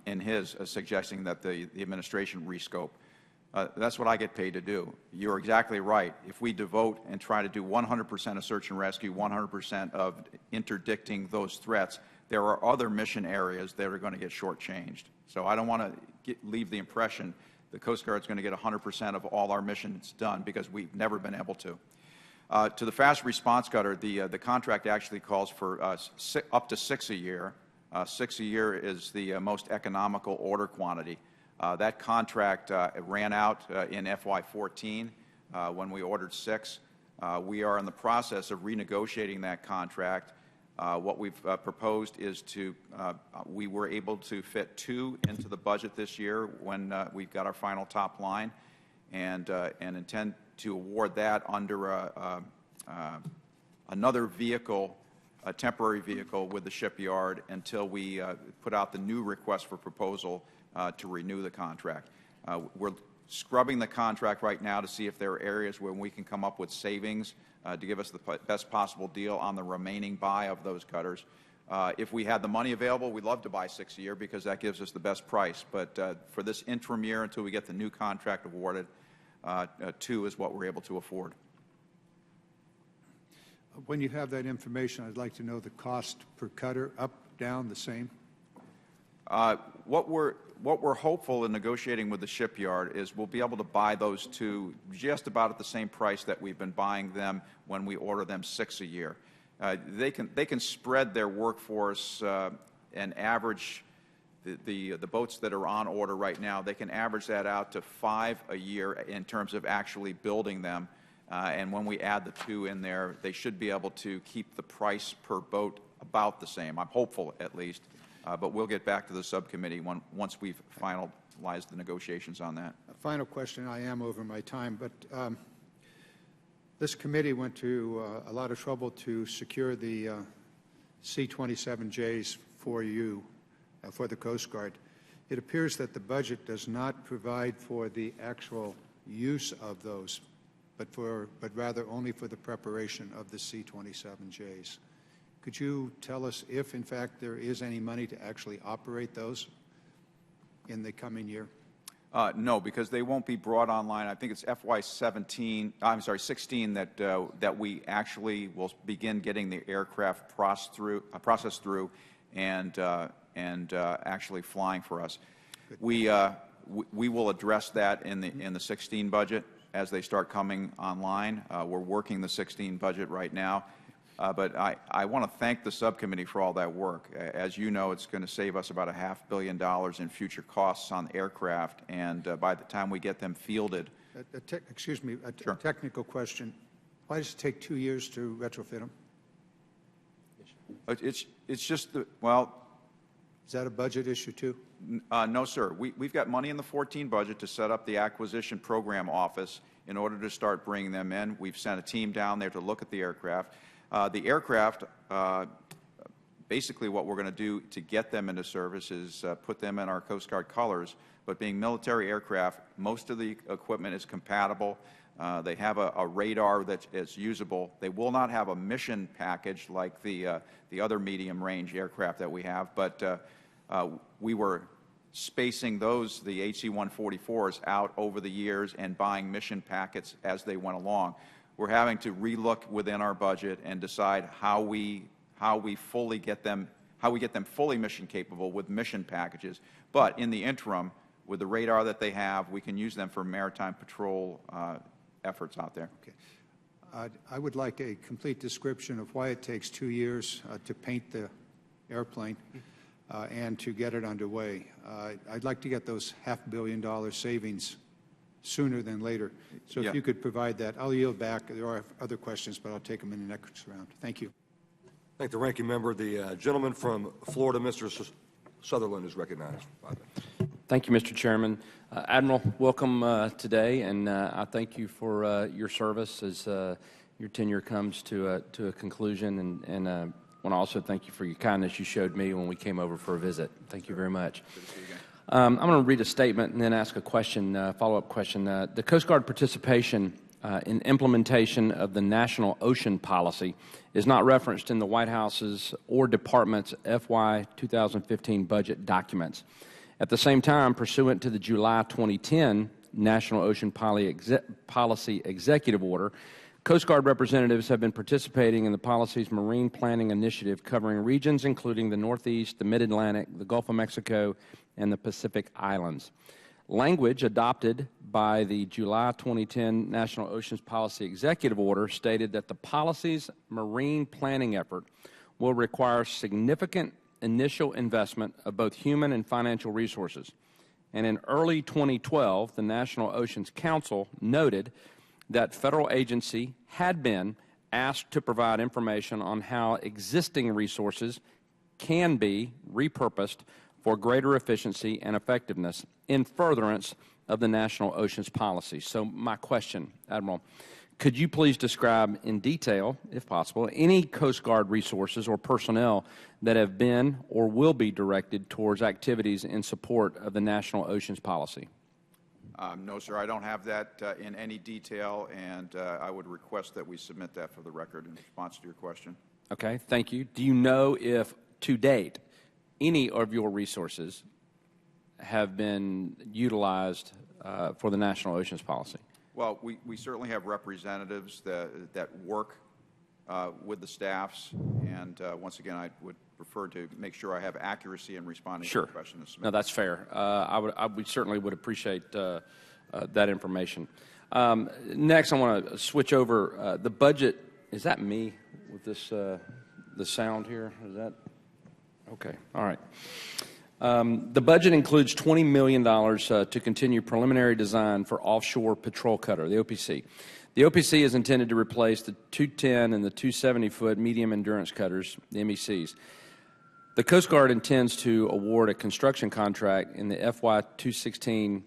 in his suggesting that the administration rescope. That's what I get paid to do. You're exactly right. If we devote and try to do 100% of search and rescue, 100% of interdicting those threats, there are other mission areas that are going to get shortchanged. So I don't want to leave the impression the Coast Guard is going to get 100% of all our missions done, because we've never been able to. To the fast response cutter, the contract actually calls for up to 6 a year. 6 a year is the most economical order quantity. That contract ran out in FY14 when we ordered 6. We are in the process of renegotiating that contract. What we've proposed is we were able to fit 2 into the budget this year when we've got our final top line, and intend to award that under another vehicle, a temporary vehicle with the shipyard, until we put out the new request for proposal to renew the contract. We're scrubbing the contract right now to see if there are areas where we can come up with savings to give us the best possible deal on the remaining buy of those cutters. If we had the money available, we'd love to buy 6 a year, because that gives us the best price. But for this interim year, until we get the new contract awarded, 2 is what we're able to afford. When you have that information, I'd like to know the cost per cutter, up, down, the same? What we're hopeful in negotiating with the shipyard is we'll be able to buy those 2 just about at the same price that we've been buying them when we order them 6 a year. They can spread their workforce and average the boats that are on order right now. They can average that out to 5 a year in terms of actually building them. And when we add the 2 in there, they should be able to keep the price per boat about the same. I'm hopeful, at least. But we'll get back to the subcommittee once we've finalized the negotiations on that. A final question. I am over my time, but this committee went to a lot of trouble to secure the C-27Js for you, for the Coast Guard. It appears that the budget does not provide for the actual use of those, but rather only for the preparation of the C-27Js. Could you tell us if, in fact, there is any money to actually operate those in the coming year? No, because they won't be brought online. I think it's FY16 that we actually will begin getting the aircraft processed through, and actually flying for us. We will address that in the 16 budget as they start coming online. We're working the 16 budget right now. But I want to thank the subcommittee for all that work. As you know, it's going to save us about $500 million in future costs on aircraft, and by the time we get them fielded. Excuse me, Sure. technical question. Why does it take 2 years to retrofit them? It's just, well. Is that a budget issue too? No, sir. We've got money in the 14 budget to set up the acquisition program office in order to start bringing them in. We've sent a team down there to look at the aircraft. The aircraft, basically what we're going to do to get them into service is put them in our Coast Guard colors. But being military aircraft, most of the equipment is compatible. They have a radar that is usable. They will not have a mission package like the other medium-range aircraft that we have. But we were spacing those, the HC-144s, out over the years and buying mission packets as they went along. We're having to relook within our budget and decide how we fully get them, fully mission capable with mission packages. But in the interim, with the radar that they have, we can use them for maritime patrol efforts out there. Okay. I would like a complete description of why it takes 2 years to paint the airplane and to get it underway. I'd like to get those $500 million savings sooner than later. So if you could provide that, I'll yield back. There are other questions, but I'll take them in the next round. Thank you. Thank the ranking member. The gentleman from Florida, Mr. Sutherland, is recognized. Thank you, Mr. Chairman. Admiral, welcome today, and I thank you for your service as your tenure comes to a conclusion, and I want to also thank you for your kindness you showed me when we came over for a visit. Thank you very much. Good to see you again. I'm going to read a statement and then ask a question, follow-up question. The Coast Guard participation in implementation of the National Ocean Policy is not referenced in the White House's or Department's FY 2015 budget documents. At the same time, pursuant to the July 2010 National Ocean Policy Executive Order, Coast Guard representatives have been participating in the policy's marine planning initiative covering regions including the Northeast, the Mid-Atlantic, the Gulf of Mexico, and the Pacific Islands. Language adopted by the July 2010 National Oceans Policy Executive Order stated that the policy's marine planning effort will require significant initial investment of both human and financial resources. And in early 2012, the National Oceans Council noted that federal agency had been asked to provide information on how existing resources can be repurposed for greater efficiency and effectiveness in furtherance of the National Oceans Policy. So my question, Admiral, could you please describe in detail, if possible, any Coast Guard resources or personnel that have been or will be directed towards activities in support of the National Oceans Policy? No, sir, I don't have that in any detail, and I would request that we submit that for the record in response to your question. Okay, thank you. Do you know if, to date, any of your resources have been utilized for the National Oceans Policy? Well, we certainly have representatives that work with the staffs, and once again, I would prefer to make sure I have accuracy in responding to the question. No, that's fair. We certainly would appreciate that information. Next, I want to switch over the budget. Is that me with this the sound here? Is that okay? All right. The budget includes $20 million to continue preliminary design for offshore patrol cutter, the OPC. The OPC is intended to replace the 210 and the 270-foot medium endurance cutters, the MECs. The Coast Guard intends to award a construction contract in the FY 2016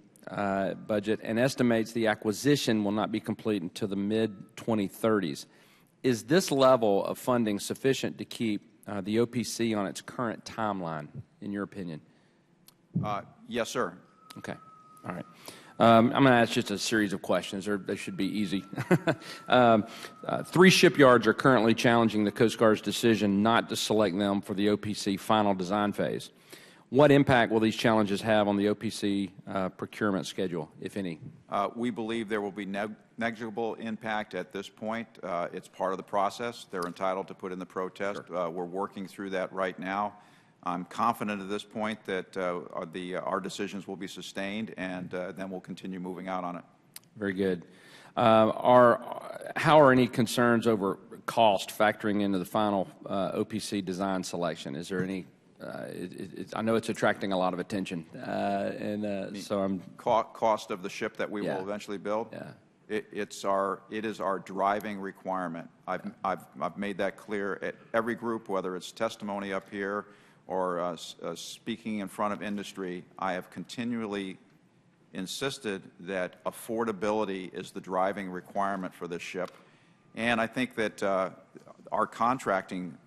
budget and estimates the acquisition will not be complete until the mid-2030s. Is this level of funding sufficient to keep the OPC on its current timeline, in your opinion? Yes, sir. Okay. All right. I'm going to ask just a series of questions. They should be easy. 3 shipyards are currently challenging the Coast Guard's decision not to select them for the OPC final design phase. What impact will these challenges have on the OPC procurement schedule, if any? We believe there will be negligible impact at this point. It's part of the process. They're entitled to put in the protest. Sure. We're working through that right now. I'm confident at this point that our decisions will be sustained, and then we'll continue moving out on it. Very good. How are any concerns over cost factoring into the final OPC design selection? Is there any? I know it's attracting a lot of attention, so I'm Cost of the ship that we will eventually build. Yeah. It is our driving requirement. I've made that clear at every group, whether it's testimony up here or speaking in front of industry. I have continually insisted that affordability is the driving requirement for this ship, and I think that our contracting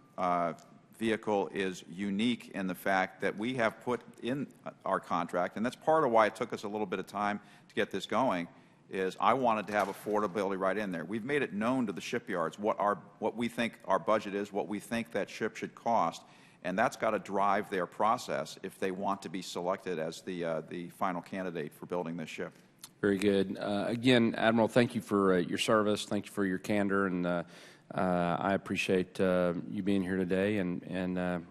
vehicle is unique in the fact that we have put in our contract, and that's part of why it took us a little bit of time to get this going, is I wanted to have affordability right in there. We've made it known to the shipyards what we think our budget is, what we think that ship should cost, and that's got to drive their process if they want to be selected as the final candidate for building this ship. very good. Again, Admiral, thank you for your service. Thank you for your candor, and I appreciate you being here today, and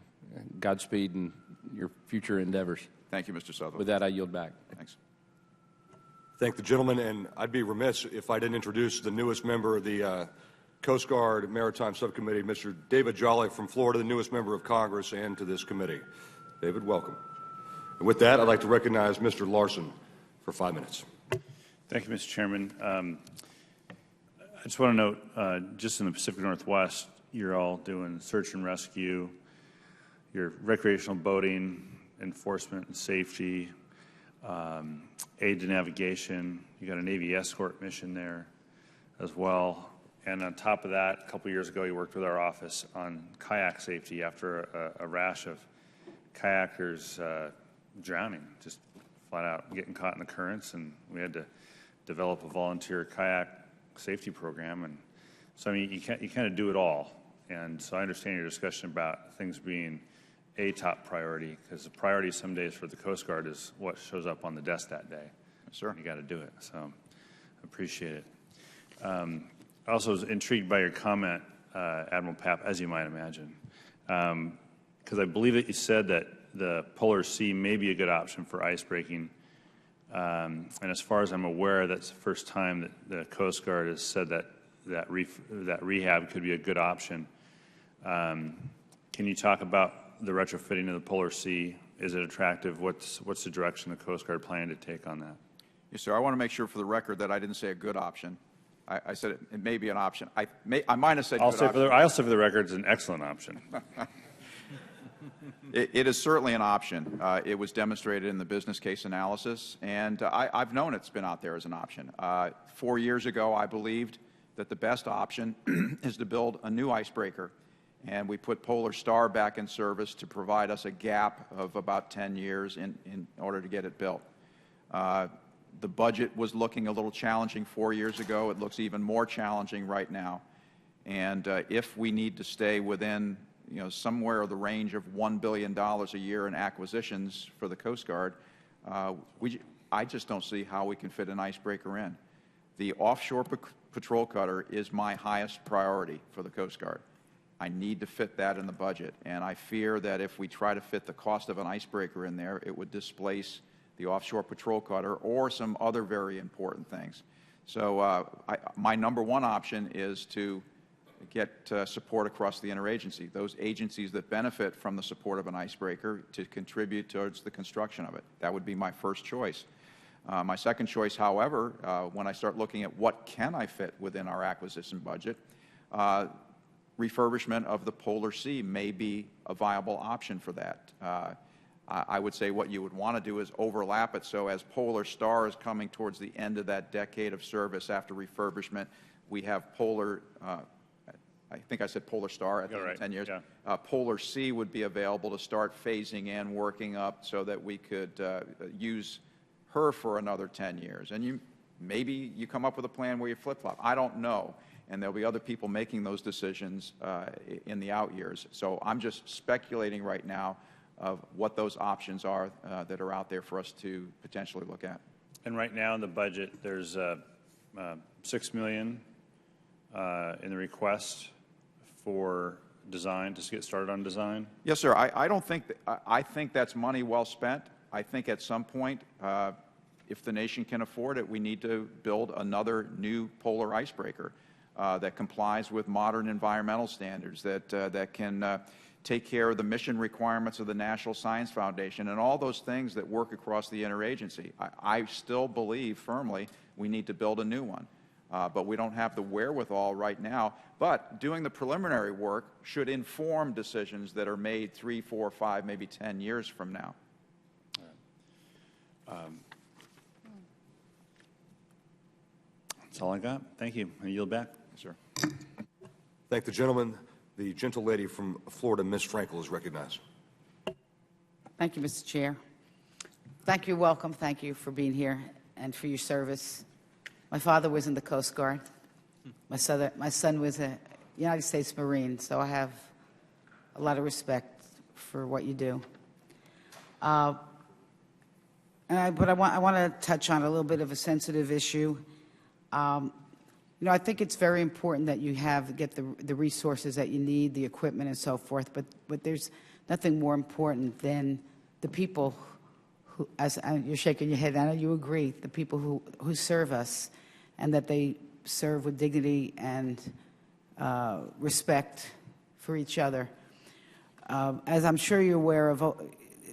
Godspeed in your future endeavors. Thank you, Mr. Sutherland. With that, I yield back. Thanks. Thank the gentleman, and I'd be remiss if I didn't introduce the newest member of the Coast Guard Maritime Subcommittee, Mr. David Jolly from Florida, the newest member of Congress and to this committee. David, welcome. And with that, I'd like to recognize Mr. Larson for 5 minutes. Thank you, Mr. Chairman. I just want to note, just in the Pacific Northwest, you're all doing search and rescue, your recreational boating, enforcement and safety, aid to navigation. You got a Navy escort mission there as well. And on top of that, a couple years ago, you worked with our office on kayak safety after a rash of kayakers drowning, just flat out getting caught in the currents, and we had to develop a volunteer kayak safety program. And so, I mean, you kind of do it all. And so I understand your discussion about things being a top priority, because the priority some days for the Coast Guard is what shows up on the desk that day. Sure. You got to do it. So I appreciate it. I also was intrigued by your comment, Admiral Papp, as you might imagine, because I believe that you said that the Polar Sea may be a good option for ice breaking. And as far as I'm aware, that's the first time that the Coast Guard has said that rehab could be a good option. Can you talk about the retrofitting of the Polar Sea? Is it attractive? What's the direction the Coast Guard planning to take on that? Yes, sir. I want to make sure for the record that I didn't say a good option. I said it may be an option. I might have said I'll good say option. for the record, it's an excellent option. It is certainly an option. It was demonstrated in the business case analysis, and I've known it's been out there as an option. 4 years ago, I believed that the best option is to build a new icebreaker, and we put Polar Star back in service to provide us a gap of about 10 years in order to get it built. The budget was looking a little challenging 4 years ago. It looks even more challenging right now. And if we need to stay within, somewhere in the range of $1 billion a year in acquisitions for the Coast Guard, I just don't see how we can fit an icebreaker in. The offshore patrol cutter is my highest priority for the Coast Guard. I need to fit that in the budget, and I fear that if we try to fit the cost of an icebreaker in there, it would displace the offshore patrol cutter or some other very important things. So my number one option is to get support across the interagency, those agencies that benefit from the support of an icebreaker, to contribute towards the construction of it. That would be my first choice. My second choice, however, when I start looking at what can I fit within our acquisition budget, refurbishment of the Polar Sea may be a viable option for that. I would say what you would want to do is overlap it, so as Polar Star is coming towards the end of that decade of service after refurbishment, we have Polar, I think I said Polar Star at the end of 10 years. Yeah. Polar Sea would be available to start phasing in, working up, so that we could use her for another 10 years. And maybe you come up with a plan where you flip-flop. I don't know. And there'll be other people making those decisions in the out years. So I'm just speculating right now of what those options are that are out there for us to potentially look at. And right now in the budget, there's $6 million in the request for design, just get started on design? Yes, sir. I don't think I think that's money well spent. I think at some point, if the nation can afford it, we need to build another new polar icebreaker that complies with modern environmental standards, that can take care of the mission requirements of the National Science Foundation and all those things that work across the interagency. I still believe firmly we need to build a new one. But we don't have the wherewithal right now. But doing the preliminary work should inform decisions that are made 3, 4, 5, maybe 10 years from now. That's all I got. Thank you. I yield back. Yes, sir. Thank the gentleman. The gentle lady from Florida, Ms. Frankel, is recognized. Thank you, Mr. Chair. Thank you, welcome. Thank you for being here and for your service. My father was in the Coast Guard. My son was a United States Marine, so I have a lot of respect for what you do. But I want to touch on a little bit of a sensitive issue. You know, I think it's very important that you get the resources that you need, the equipment and so forth, but there's nothing more important than the people who, as you're shaking your head, I know you agree, the people who serve us, and that they serve with dignity and respect for each other. As I'm sure you're aware of,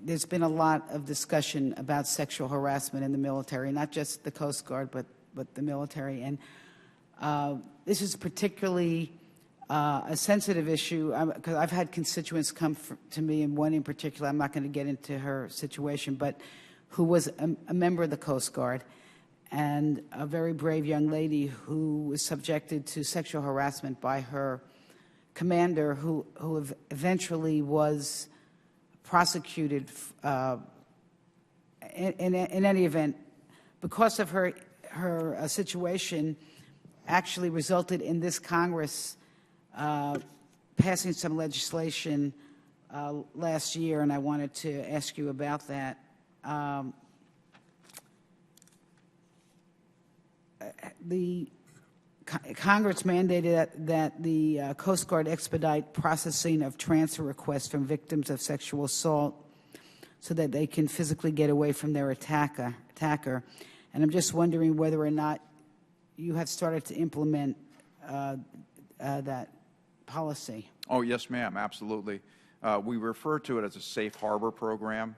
there's been a lot of discussion about sexual harassment in the military, not just the Coast Guard, but the military. And this is particularly a sensitive issue because I've had constituents come to me, and one in particular, I'm not going to get into her situation, but who was a member of the Coast Guard and a very brave young lady who was subjected to sexual harassment by her commander, who eventually was prosecuted in any event because of her situation. Actually resulted in this Congress passing some legislation last year, and I wanted to ask you about that. The Congress mandated that the Coast Guard expedite processing of transfer requests from victims of sexual assault so that they can physically get away from their attacker. And I'm just wondering whether or not you have started to implement that policy. Oh, yes, ma'am, absolutely. We refer to it as a safe harbor program,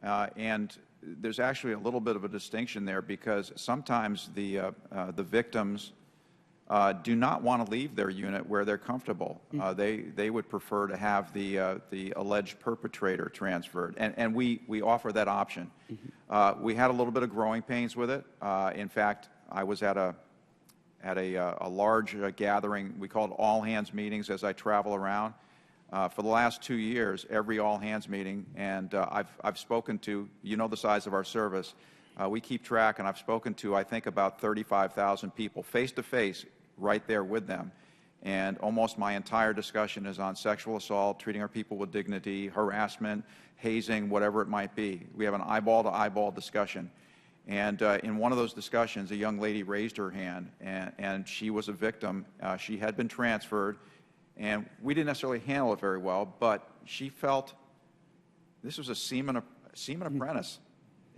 and there's actually a little bit of a distinction there because sometimes the victims do not want to leave their unit where they're comfortable. They would prefer to have the alleged perpetrator transferred, and we offer that option. We had a little bit of growing pains with it. In fact, I was at a large gathering. We called all hands meetings as I travel around. For the last 2 years, every all hands meeting, and I've spoken to, you know the size of our service, we keep track, and I've spoken to, I think, about 35,000 people face to face right there with them. And almost my entire discussion is on sexual assault, treating our people with dignity, harassment, hazing, whatever it might be. We have an eyeball-to-eyeball discussion. And in one of those discussions, a young lady raised her hand, and she was a victim. She had been transferred, and we didn't necessarily handle it very well, but she felt this was a seaman apprentice.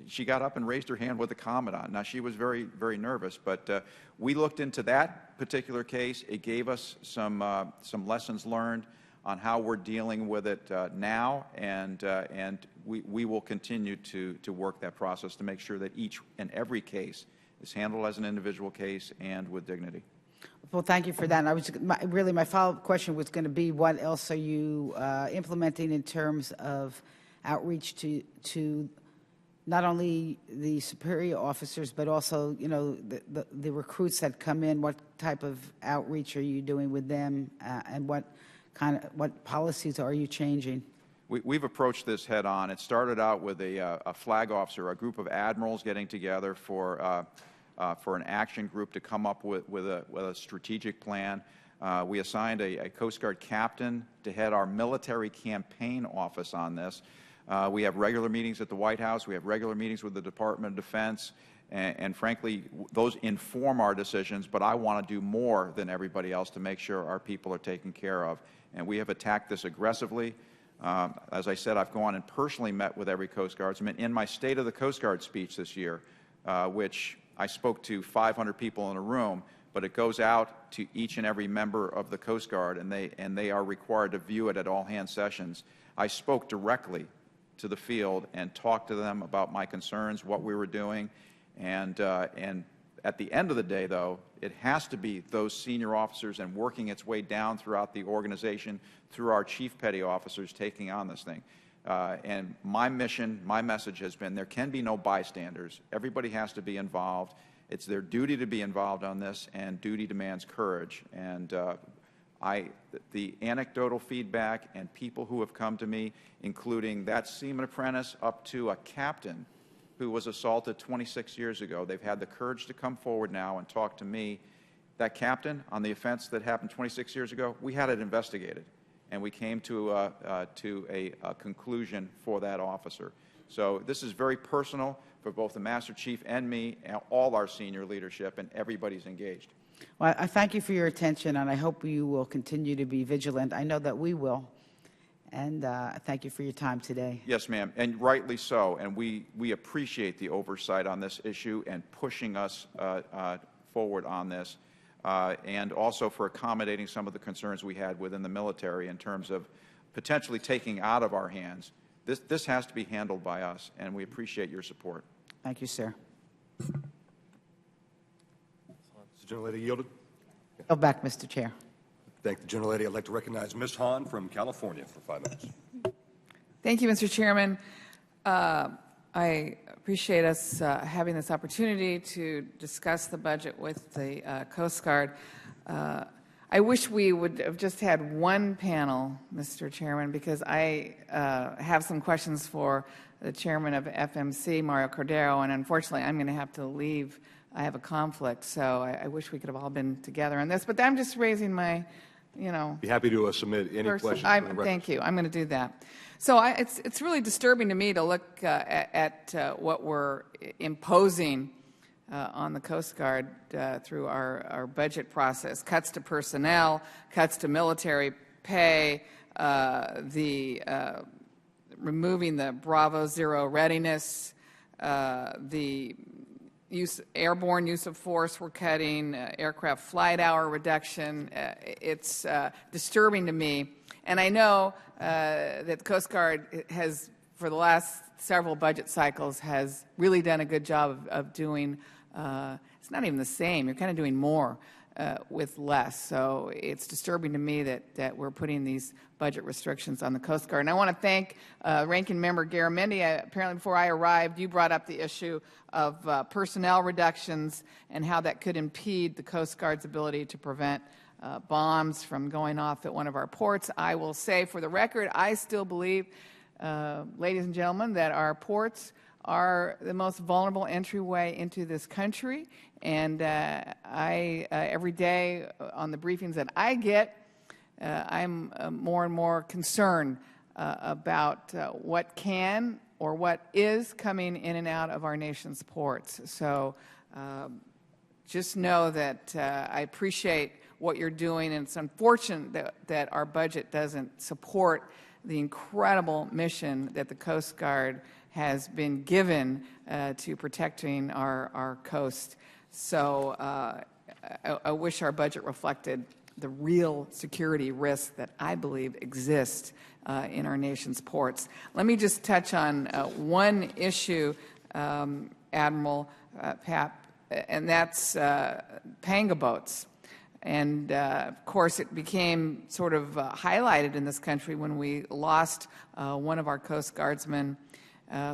She got up and raised her hand with a commandant. Now, she was very, very nervous, but we looked into that particular case. It gave us some lessons learned on how we're dealing with it now, and we will continue to work that process to make sure that each and every case is handled as an individual case and with dignity. Well, thank you for that. And my follow-up question was going to be, what else are you implementing in terms of outreach to not only the superior officers, but also, you know, the recruits that come in? What type of outreach are you doing with them, and what policies are you changing? We've approached this head on. It started out with a flag officer, a group of admirals getting together for an action group to come up with a strategic plan. We assigned a Coast Guard captain to head our military campaign office on this. We have regular meetings at the White House. We have regular meetings with the Department of Defense. And frankly, those inform our decisions, but I want to do more than everybody else to make sure our people are taken care of. And we have attacked this aggressively. As I said, I've gone and personally met with every Coast Guardsman. In my State of the Coast Guard speech this year, which I spoke to 500 people in a room, but it goes out to each and every member of the Coast Guard, and they are required to view it at all hands sessions. I spoke directly to the field and talked to them about my concerns, what we were doing, and at the end of the day, though, it has to be those senior officers and working its way down throughout the organization through our chief petty officers taking on this thing. And my mission, my message has been there can be no bystanders. Everybody has to be involved. It's their duty to be involved on this, and duty demands courage. And the anecdotal feedback and people who have come to me, including that seaman apprentice up to a captain who was assaulted 26 years ago, they've had the courage to come forward now and talk to me. That captain, on the offense that happened 26 years ago, we had it investigated, and we came to a conclusion for that officer. So this is very personal for both the Master Chief and me, and all our senior leadership, and everybody's engaged. Well, I thank you for your attention, and I hope you will continue to be vigilant. I know that we will. And thank you for your time today. Yes, ma'am, and rightly so. And we appreciate the oversight on this issue and pushing us forward on this, and also for accommodating some of the concerns we had within the military in terms of potentially taking out of our hands. This has to be handled by us, and we appreciate your support. Thank you, sir. Is the gentlelady yielded? Go back, Mr. Chair. Thank the gentlelady. I'd like to recognize Ms. Hahn from California for 5 minutes. Thank you, Mr. Chairman. I appreciate us having this opportunity to discuss the budget with the Coast Guard. I wish we would have just had one panel, Mr. Chairman, because I have some questions for the chairman of FMC, Mario Cordero, and unfortunately I'm going to have to leave. I have a conflict, so I wish we could have all been together on this. But I'm just raising my, Be happy to submit any questions. Thank you. I'm going to do that. So it's really disturbing to me to look at what we're imposing on the Coast Guard through our budget process. Cuts to personnel, cuts to military pay, removing the Bravo Zero readiness, the airborne use of force we're cutting, aircraft flight hour reduction. It's disturbing to me. And I know that the Coast Guard has, for the last several budget cycles, has really done a good job of doing, it's not even the same, you're kind of doing more with less. So it's disturbing to me that we're putting these budget restrictions on the Coast Guard. And I want to thank Ranking Member Garamendi. Apparently before I arrived, you brought up the issue of personnel reductions and how that could impede the Coast Guard's ability to prevent bombs from going off at one of our ports. I will say for the record, I still believe, ladies and gentlemen, that our ports are the most vulnerable entryway into this country. And every day on the briefings that I get, I'm more and more concerned about what can or what is coming in and out of our nation's ports. So just know that I appreciate what you're doing, and it's unfortunate that our budget doesn't support the incredible mission that the Coast Guard has been given to protecting our coast. So I wish our budget reflected the real security risks that I believe exist in our nation's ports. Let me just touch on one issue, Admiral Pap, and that's panga boats. And, of course, it became sort of highlighted in this country when we lost one of our Coast Guardsmen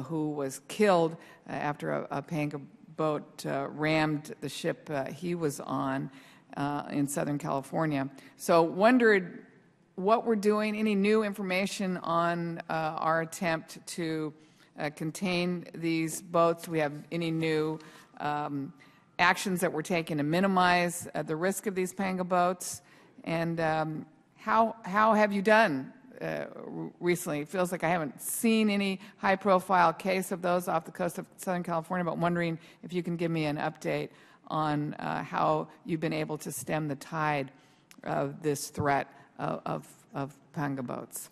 who was killed after a panga boat rammed the ship he was on in Southern California. So wondered what we're doing, any new information on our attempt to contain these boats. Do we have any new actions that we're taking to minimize the risk of these panga boats? And how have you done recently. It feels like I haven't seen any high-profile case of those off the coast of Southern California, but wondering if you can give me an update on how you've been able to stem the tide of this threat of panga boats.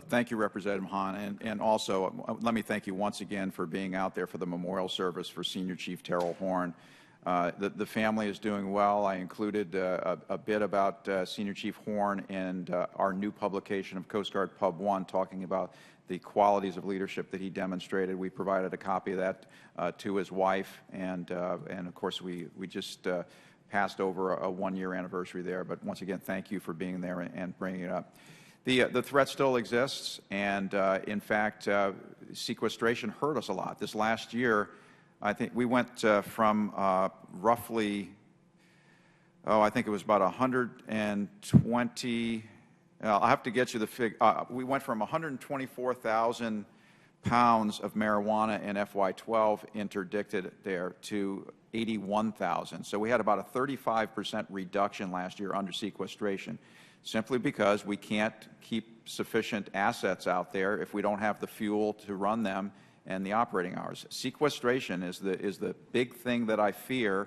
Thank you, Representative Hahn, and also let me thank you once again for being out there for the memorial service for Senior Chief Terrell Horn. The family is doing well. I included a bit about Senior Chief Horn and our new publication of Coast Guard Pub 1, talking about the qualities of leadership that he demonstrated. We provided a copy of that to his wife, and of course we just passed over a one-year anniversary there. But once again, thank you for being there and bringing it up. The threat still exists, and in fact, sequestration hurt us a lot. This last year, I think we went from roughly, I think it was about 120, I'll have to get you the figure. We went from 124,000 pounds of marijuana in FY12 interdicted there to 81,000. So we had about a 35% reduction last year under sequestration, simply because we can't keep sufficient assets out there if we don't have the fuel to run them and the operating hours. Sequestration is the big thing that I fear,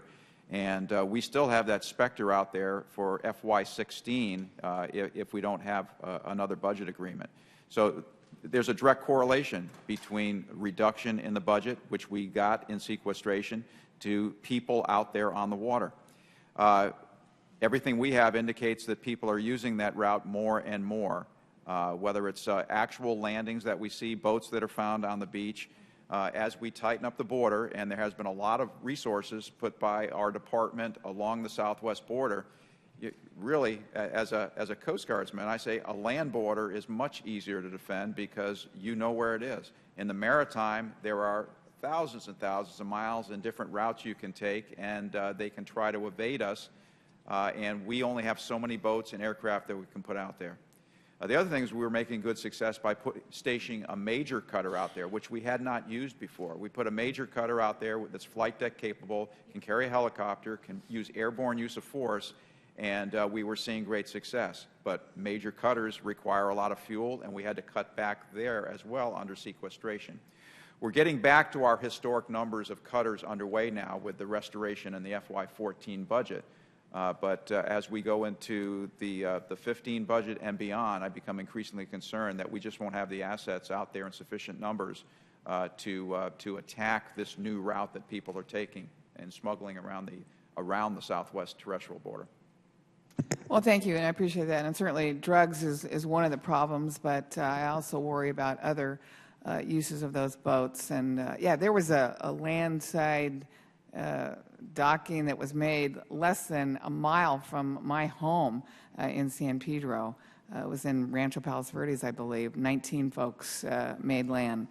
and we still have that specter out there for FY16 if we don't have another budget agreement. So there's a direct correlation between reduction in the budget, which we got in sequestration, to people out there on the water. Everything we have indicates that people are using that route more and more, whether it's actual landings that we see, boats that are found on the beach. As we tighten up the border, and there has been a lot of resources put by our department along the southwest border, really, as a Coast Guardsman, I say a land border is much easier to defend because you know where it is. In the Maritime, there are thousands and thousands of miles and different routes you can take, and they can try to evade us. And we only have so many boats and aircraft that we can put out there. The other thing is we were making good success by stationing a major cutter out there, which we had not used before. We put a major cutter out there that's flight deck capable, can carry a helicopter, can use airborne use of force, and we were seeing great success. But major cutters require a lot of fuel, and we had to cut back there as well under sequestration. We're getting back to our historic numbers of cutters underway now with the restoration in the FY14 budget. But as we go into the 15 budget and beyond, I become increasingly concerned that we just won't have the assets out there in sufficient numbers to attack this new route that people are taking and smuggling around the southwest terrestrial border. Well, thank you, and I appreciate that. And certainly drugs is one of the problems, but I also worry about other uses of those boats. And yeah, there was a landside docking that was made less than a mile from my home in San Pedro. It was in Rancho Palos Verdes, I believe. 19 folks made land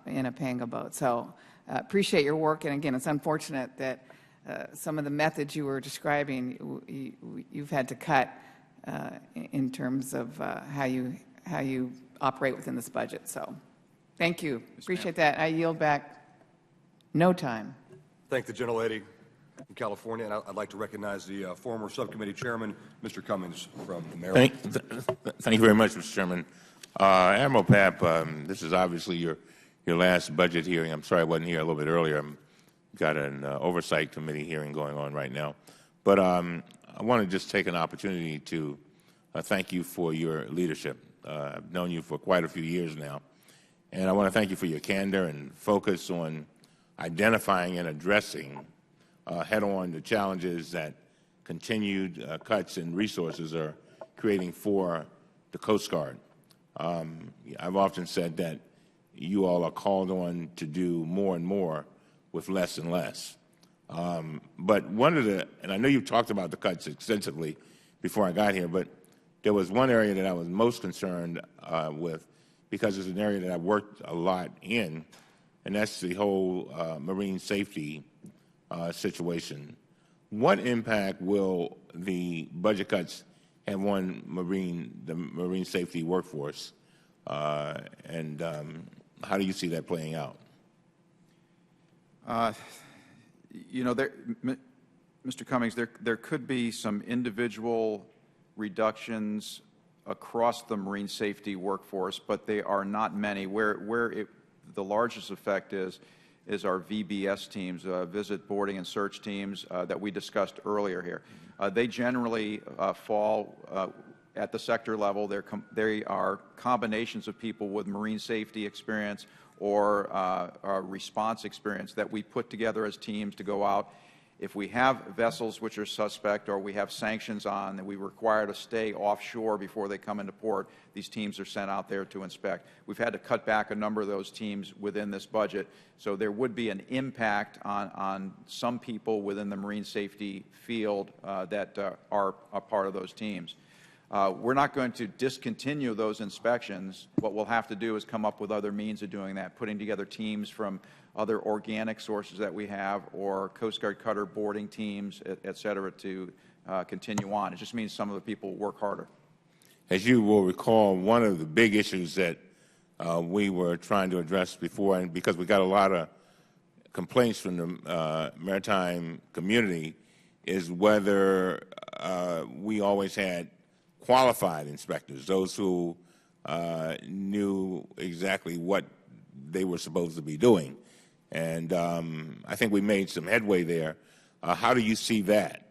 in a panga boat. So appreciate your work. And again, it's unfortunate that some of the methods you were describing, you've had to cut in terms of how you operate within this budget. So thank you. Appreciate that. I yield back no time. Thank the gentlelady from California, and I'd like to recognize the former subcommittee chairman, Mr. Cummings from Maryland. Thank you very much, Mr. Chairman. Admiral Papp, this is obviously your last budget hearing. I'm sorry I wasn't here a little bit earlier. I've got an oversight committee hearing going on right now. But I want to just take an opportunity to thank you for your leadership. I've known you for quite a few years now, and I want to thank you for your candor and focus on identifying and addressing head-on the challenges that continued cuts in resources are creating for the Coast Guard. I've often said that you all are called on to do more and more with less and less. But one of the, and I know you talked about the cuts extensively before I got here, but there was one area that I was most concerned with because it's an area that I've worked a lot in, and that's the whole marine safety situation. What impact will the budget cuts have on the marine safety workforce, and how do you see that playing out? You know, Mr. Cummings, there could be some individual reductions across the marine safety workforce, but they are not many. The largest effect is our VBS teams, visit, boarding, and search teams that we discussed earlier here. They generally fall at the sector level. They are combinations of people with marine safety experience or response experience that we put together as teams to go out. If we have vessels which are suspect or we have sanctions on that we require to stay offshore before they come into port, these teams are sent out there to inspect. We've had to cut back a number of those teams within this budget, so there would be an impact on some people within the marine safety field that are a part of those teams. We're not going to discontinue those inspections. What we'll have to do is come up with other means of doing that, putting together teams from other organic sources that we have or Coast Guard cutter boarding teams, et cetera, to continue on. It just means some of the people work harder. As you will recall, one of the big issues that we were trying to address before, and because we got a lot of complaints from the maritime community, is whether we always had qualified inspectors, those who knew exactly what they were supposed to be doing. And I think we made some headway there. How do you see that,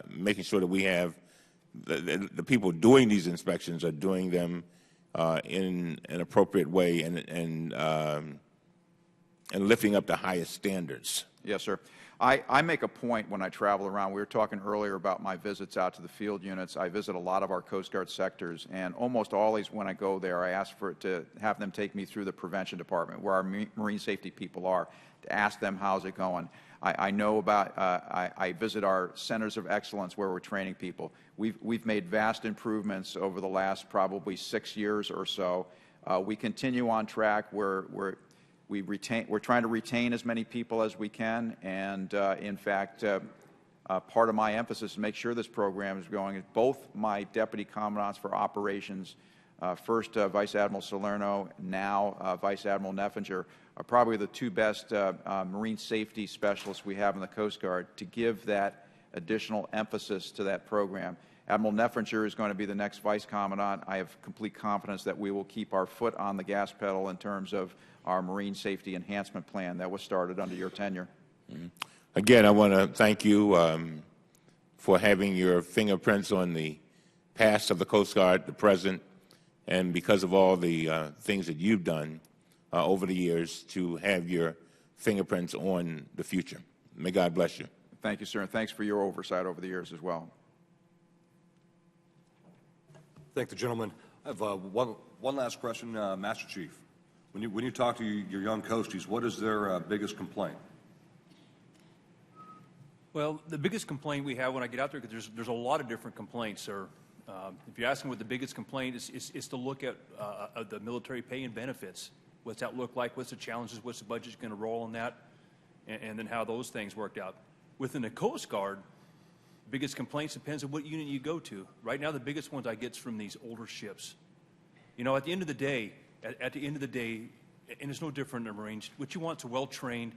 making sure that we have the people doing these inspections are doing them in an appropriate way and lifting up the highest standards? Yes, sir. I make a point when I travel around. We were talking earlier about my visits out to the field units. I visit a lot of our Coast Guard sectors, and almost always when I go there, I ask to have them take me through the prevention department, where our marine safety people are, to ask them how's it going. I know about, I visit our centers of excellence where we're training people. We've made vast improvements over the last probably 6 years or so. We continue on track where we're trying to retain as many people as we can, and in fact, part of my emphasis to make sure this program is going. Both my deputy commandants for operations, first Vice Admiral Salerno, now Vice Admiral Neffinger, are probably the two best marine safety specialists we have in the Coast Guard to give that additional emphasis to that program. Admiral Neffinger is going to be the next Vice Commandant. I have complete confidence that we will keep our foot on the gas pedal in terms of our marine safety enhancement plan that was started under your tenure. Mm-hmm. Again, I want to thank you for having your fingerprints on the past of the Coast Guard, the present, and because of all the things that you've done over the years to have your fingerprints on the future. May God bless you. Thank you, sir, and thanks for your oversight over the years as well. Thank the gentleman. I have one last question, Master Chief. When you talk to your young coasties, what is their biggest complaint? Well, the biggest complaint we have when I get out there, because there's a lot of different complaints, sir. If you're asking what the biggest complaint is to look at the military pay and benefits. What's that look like? What's the challenges? What's the budget going to roll on that? And then how those things worked out. Within the Coast Guard, biggest complaints depends on what unit you go to. Right now, the biggest ones I get is from these older ships. You know, at the end of the day, and it's no different in the Marines, what you want is a well-trained,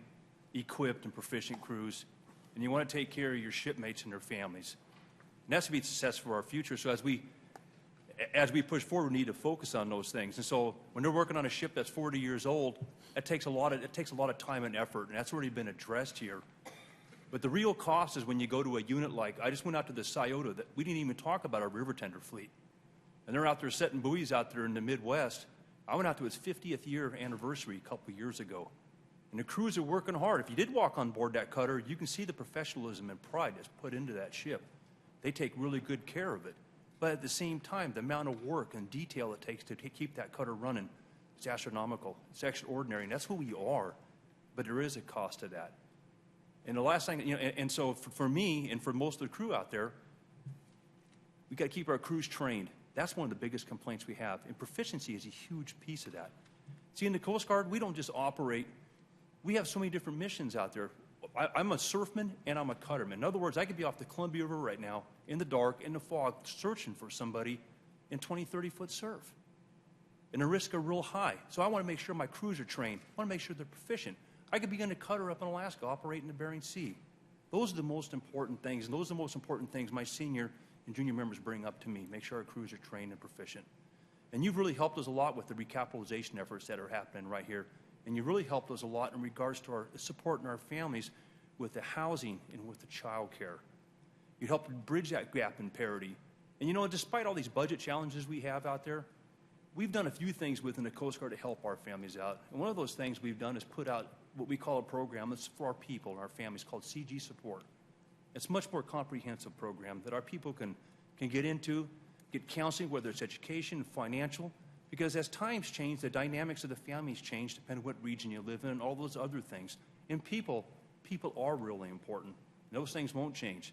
equipped, and proficient crews, and you want to take care of your shipmates and their families. And that's to be successful for our future. So as we push forward, we need to focus on those things. And so when they're working on a ship that's 40 years old, it takes a lot of time and effort, and that's already been addressed here. But the real cost is when you go to a unit like, I just went out to the Scioto, that we didn't even talk about our river tender fleet. And they're out there setting buoys out there in the Midwest. I went out to its 50th year anniversary a couple of years ago. And the crews are working hard. If you did walk on board that cutter, you can see the professionalism and pride that's put into that ship. They take really good care of it. But at the same time, the amount of work and detail it takes to keep that cutter running is astronomical. It's extraordinary, and that's who we are. But there is a cost to that. And the last thing, and so for me and for most of the crew out there, we got to keep our crews trained. That's one of the biggest complaints we have. And proficiency is a huge piece of that. See, in the Coast Guard, we don't just operate. We have so many different missions out there. I'm a surfman and I'm a cutterman. In other words, I could be off the Columbia River right now in the dark, in the fog, searching for somebody in 20, 30-foot surf. And the risks are real high. So I want to make sure my crews are trained. I want to make sure they're proficient. I could be in a cutter up in Alaska operating the Bering Sea. Those are the most important things, and those are the most important things my senior and junior members bring up to me, make sure our crews are trained and proficient. And you've really helped us a lot with the recapitalization efforts that are happening right here. And you really helped us a lot in regards to our supporting our families with the housing and with the child care. You helped bridge that gap in parity. And you know, despite all these budget challenges we have out there, we've done a few things within the Coast Guard to help our families out. And one of those things we've done is put out what we call a program that's for our people and our families called CG Support. It's a much more comprehensive program that our people can get into, get counseling, whether it's education, financial, because as times change, the dynamics of the families change depending on what region you live in and all those other things. And people are really important. Those things won't change.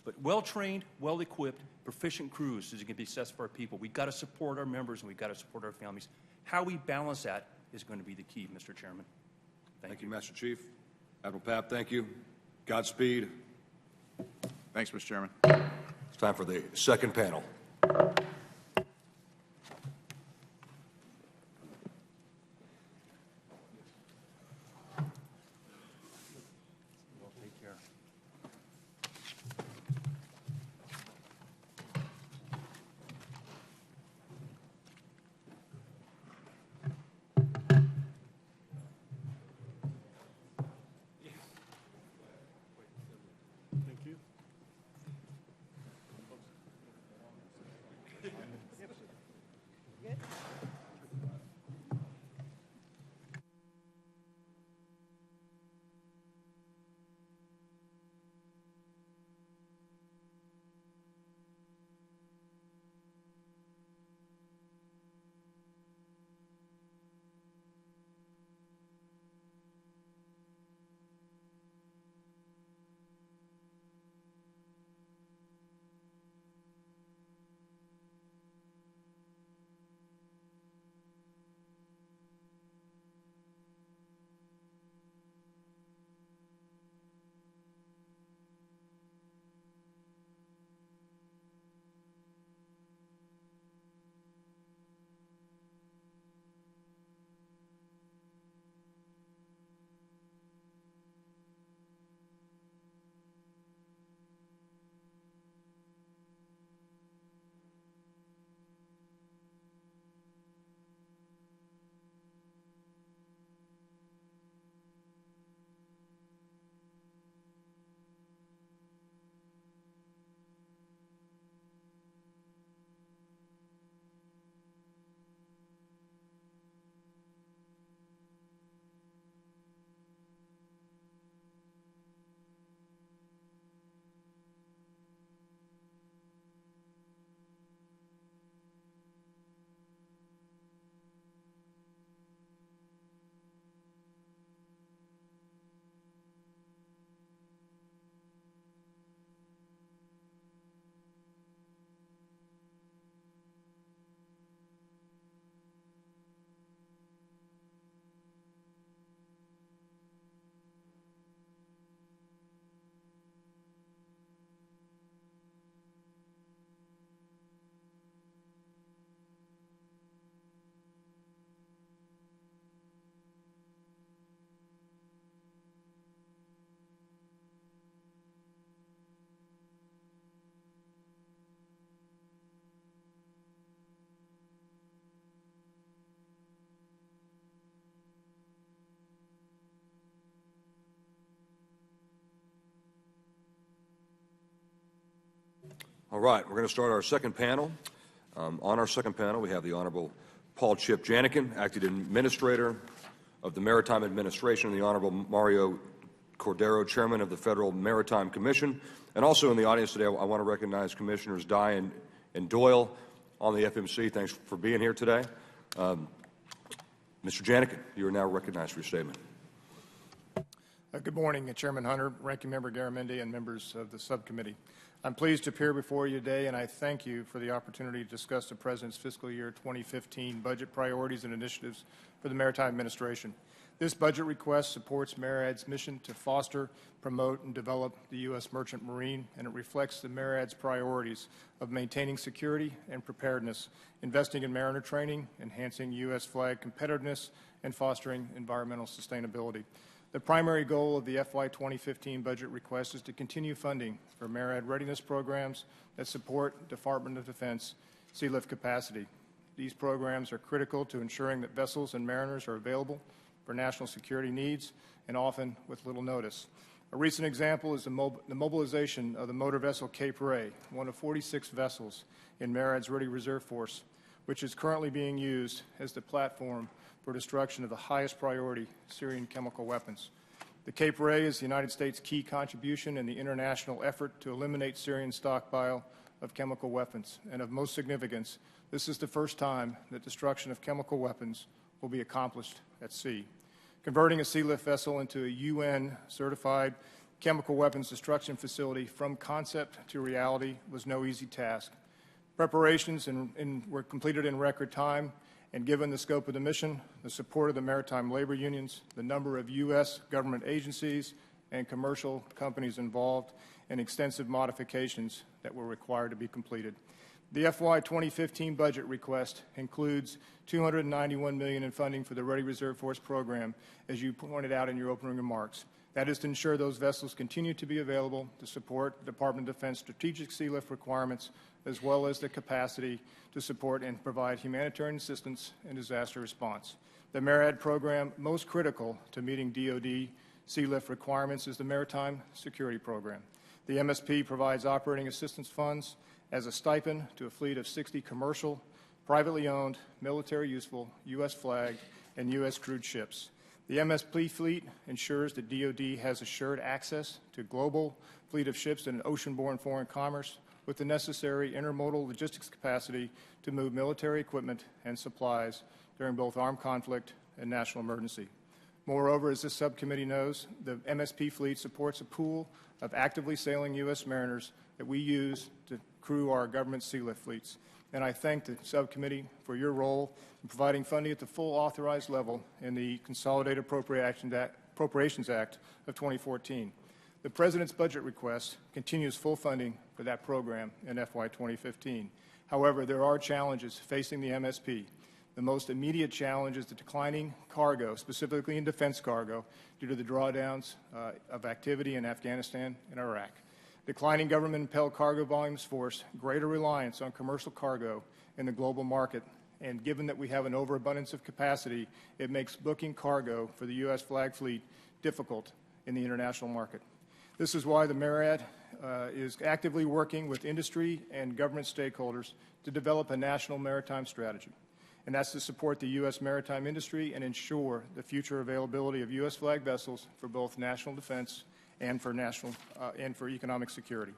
But well-trained, well-equipped, proficient crews is going to be success for our people. We've got to support our members and we've got to support our families. How we balance that is going to be the key, Mr. Chairman. Thank you, Master Chief. Admiral Papp, thank you. Godspeed. Thanks, Mr. Chairman. It's time for the second panel. All right, we're going to start our second panel. On our second panel, we have the Honorable Paul Chip Janikin, Acting Administrator of the Maritime Administration, and the Honorable Mario Cordero, Chairman of the Federal Maritime Commission. And also in the audience today, I want to recognize Commissioners Dye and Doyle on the FMC. Thanks for being here today. Mr. Janikin, you are now recognized for your statement. Good morning, Chairman Hunter, Ranking Member Garamendi, and members of the subcommittee. I'm pleased to appear before you today, and I thank you for the opportunity to discuss the President's fiscal year 2015 budget priorities and initiatives for the Maritime Administration. This budget request supports MARAD's mission to foster, promote, and develop the U.S. Merchant Marine, and it reflects the MARAD's priorities of maintaining security and preparedness, investing in mariner training, enhancing U.S. flag competitiveness, and fostering environmental sustainability. The primary goal of the FY 2015 budget request is to continue funding for MARAD readiness programs that support Department of Defense sealift capacity. These programs are critical to ensuring that vessels and mariners are available for national security needs, and often with little notice. A recent example is the mobilization of the motor vessel Cape Ray, one of 46 vessels in MARAD's Ready Reserve Force, which is currently being used as the platform for destruction of the highest priority Syrian chemical weapons. The Cape Ray is the United States' key contribution in the international effort to eliminate Syrian stockpile of chemical weapons. And of most significance, this is the first time that destruction of chemical weapons will be accomplished at sea. Converting a sealift vessel into a UN-certified chemical weapons destruction facility from concept to reality was no easy task. Preparations were completed in record time, and given the scope of the mission, the support of the maritime labor unions, the number of U.S. government agencies and commercial companies involved, and extensive modifications that were required to be completed. The FY 2015 budget request includes $291 million in funding for the Ready Reserve Force program, as you pointed out in your opening remarks. That is to ensure those vessels continue to be available to support Department of Defense strategic sealift requirements, as well as the capacity to support and provide humanitarian assistance and disaster response. The MARAD program most critical to meeting DoD sealift requirements is the Maritime Security Program. The MSP provides operating assistance funds as a stipend to a fleet of 60 commercial, privately owned, military-useful, U.S. flagged, and U.S. crewed ships. The MSP fleet ensures that DoD has assured access to global fleet of ships in ocean-borne foreign commerce with the necessary intermodal logistics capacity to move military equipment and supplies during both armed conflict and national emergency. Moreover, as this subcommittee knows, the MSP fleet supports a pool of actively sailing U.S. mariners that we use to crew our government sealift fleets. And I thank the subcommittee for your role in providing funding at the full authorized level in the Consolidated Appropriations Act of 2014. The President's budget request continues full funding for that program in FY 2015. However, there are challenges facing the MSP. The most immediate challenge is the declining cargo, specifically in defense cargo, due to the drawdowns of activity in Afghanistan and Iraq. Declining government-impelled cargo volumes force greater reliance on commercial cargo in the global market, and given that we have an overabundance of capacity, it makes booking cargo for the U.S. flag fleet difficult in the international market. This is why the MARAD is actively working with industry and government stakeholders to develop a national maritime strategy. And that's to support the U.S. maritime industry and ensure the future availability of U.S. flag vessels for both national defense and for economic security.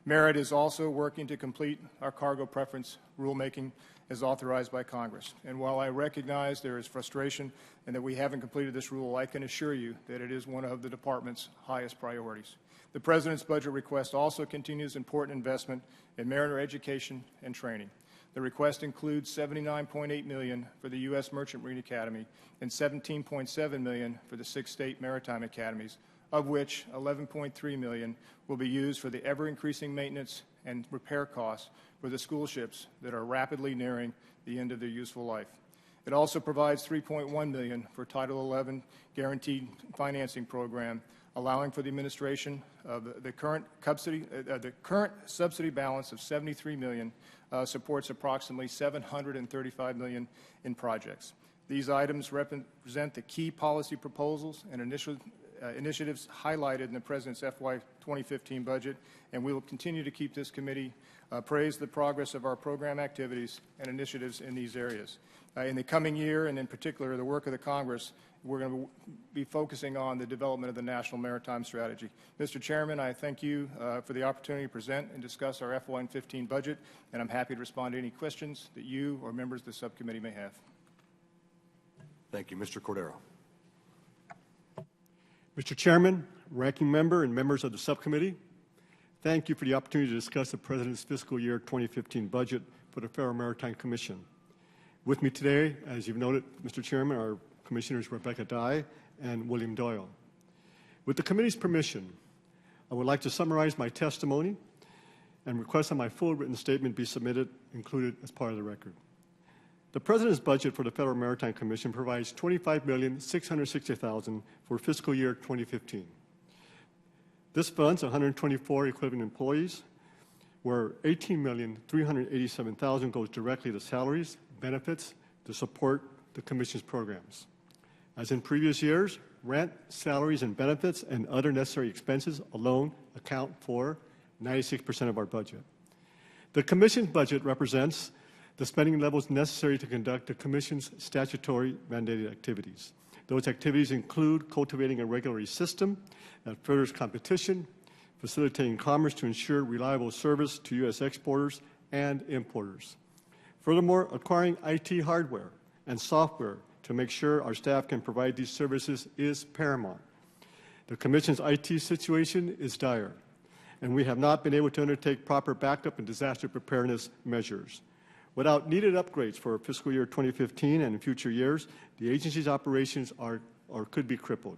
MARAD is also working to complete our cargo preference rulemaking as authorized by Congress. And while I recognize there is frustration and that we haven't completed this rule, I can assure you that it is one of the Department's highest priorities. The President's budget request also continues important investment in mariner education and training. The request includes $79.8 million for the U.S. Merchant Marine Academy and $17.7 million for the 6 state maritime academies, of which $11.3 million will be used for the ever-increasing maintenance and repair costs for the school ships that are rapidly nearing the end of their useful life. It also provides $3.1 million for Title XI Guaranteed Financing Program, allowing for the administration of the current subsidy balance of $73 million supports approximately $735 million in projects. These items represent the key policy proposals and initiatives highlighted in the President's FY 2015 budget, and we will continue to keep this committee praise the progress of our program activities and initiatives in these areas. In the coming year, and in particular the work of the Congress, we're going to be focusing on the development of the National Maritime Strategy. Mr. Chairman, I thank you for the opportunity to present and discuss our FY 2015 budget, and I'm happy to respond to any questions that you or members of the subcommittee may have. Thank you. Mr. Cordero. Mr. Chairman, Ranking Member, and members of the subcommittee, thank you for the opportunity to discuss the President's fiscal year 2015 budget for the Federal Maritime Commission. With me today, as you've noted, Mr. Chairman, are Commissioners Rebecca Dye and William Doyle. With the committee's permission, I would like to summarize my testimony and request that my full written statement be included as part of the record. The President's budget for the Federal Maritime Commission provides $25,660,000 for fiscal year 2015. This funds 124 equivalent employees, where $18,387,000 goes directly to salaries, benefits, to support the Commission's programs. As in previous years, rent, salaries, and benefits and other necessary expenses alone account for 96% of our budget. The Commission's budget represents the spending levels necessary to conduct the Commission's statutory mandated activities. Those activities include cultivating a regulatory system that furthers competition, facilitating commerce to ensure reliable service to U.S. exporters and importers. Furthermore, acquiring IT hardware and software to make sure our staff can provide these services is paramount. The Commission's IT situation is dire, and we have not been able to undertake proper backup and disaster preparedness measures. Without needed upgrades for fiscal year 2015 and in future years, the agency's operations are or could be crippled.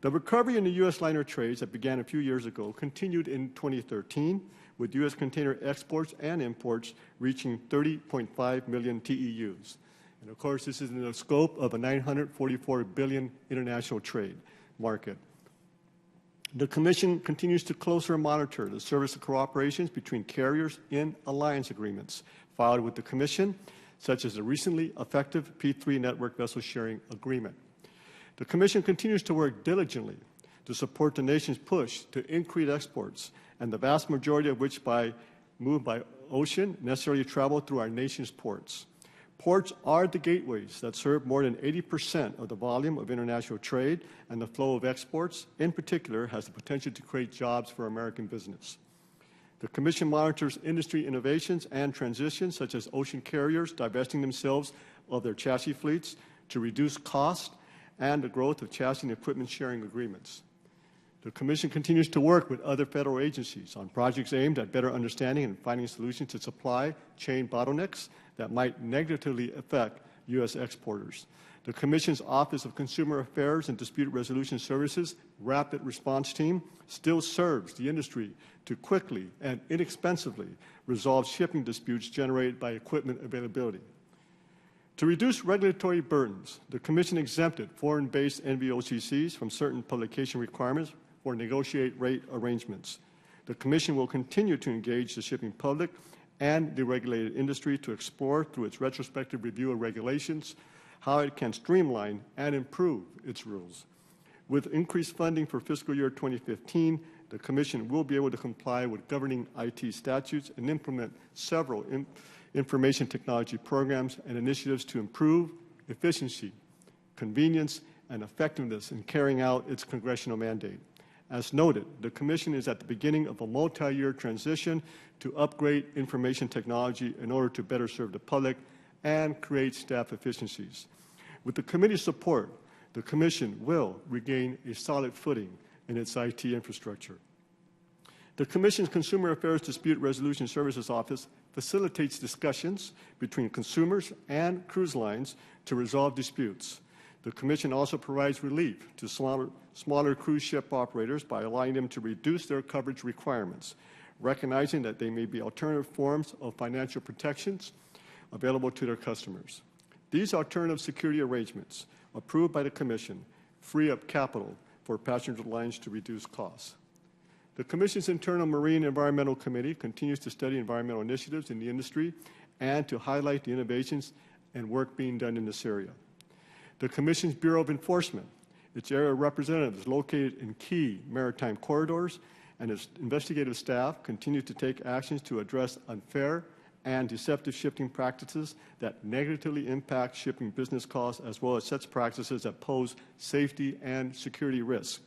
The recovery in the U.S. liner trades that began a few years ago continued in 2013, with U.S. container exports and imports reaching 30.5 million TEUs. And of course, this is in the scope of a $944 billion international trade market. The Commission continues to closer monitor the service of cooperations between carriers in alliance agreements filed with the Commission, such as the recently effective P3 Network Vessel Sharing Agreement. The Commission continues to work diligently to support the nation's push to increase exports, and the vast majority of which move by ocean necessarily travel through our nation's ports. Ports are the gateways that serve more than 80% of the volume of international trade, and the flow of exports, in particular, has the potential to create jobs for American business. The Commission monitors industry innovations and transitions, such as ocean carriers divesting themselves of their chassis fleets to reduce cost and the growth of chassis and equipment sharing agreements. The Commission continues to work with other federal agencies on projects aimed at better understanding and finding solutions to supply chain bottlenecks that might negatively affect U.S. exporters. The Commission's Office of Consumer Affairs and Dispute Resolution Services Rapid Response Team still serves the industry to quickly and inexpensively resolve shipping disputes generated by equipment availability. To reduce regulatory burdens, the Commission exempted foreign-based NVOCCs from certain publication requirements for negotiate rate arrangements. The Commission will continue to engage the shipping public and the regulated industry to explore, through its retrospective review of regulations, how it can streamline and improve its rules. With increased funding for fiscal year 2015, the Commission will be able to comply with governing IT statutes and implement several information technology programs and initiatives to improve efficiency, convenience, and effectiveness in carrying out its congressional mandate. As noted, the Commission is at the beginning of a multi-year transition to upgrade information technology in order to better serve the public and create staff efficiencies. With the committee's support, the Commission will regain a solid footing in its IT infrastructure. The Commission's Consumer Affairs Dispute Resolution Services Office facilitates discussions between consumers and cruise lines to resolve disputes. The Commission also provides relief to smaller cruise ship operators by allowing them to reduce their coverage requirements, recognizing that there may be alternative forms of financial protections available to their customers. These alternative security arrangements, approved by the Commission, free up capital for passenger lines to reduce costs. The Commission's Internal Marine Environmental Committee continues to study environmental initiatives in the industry and to highlight the innovations and work being done in this area. The Commission's Bureau of Enforcement, its area representative, is located in key maritime corridors, and its investigative staff continue to take actions to address unfair and deceptive shipping practices that negatively impact shipping business costs, as well as such practices that pose safety and security risks.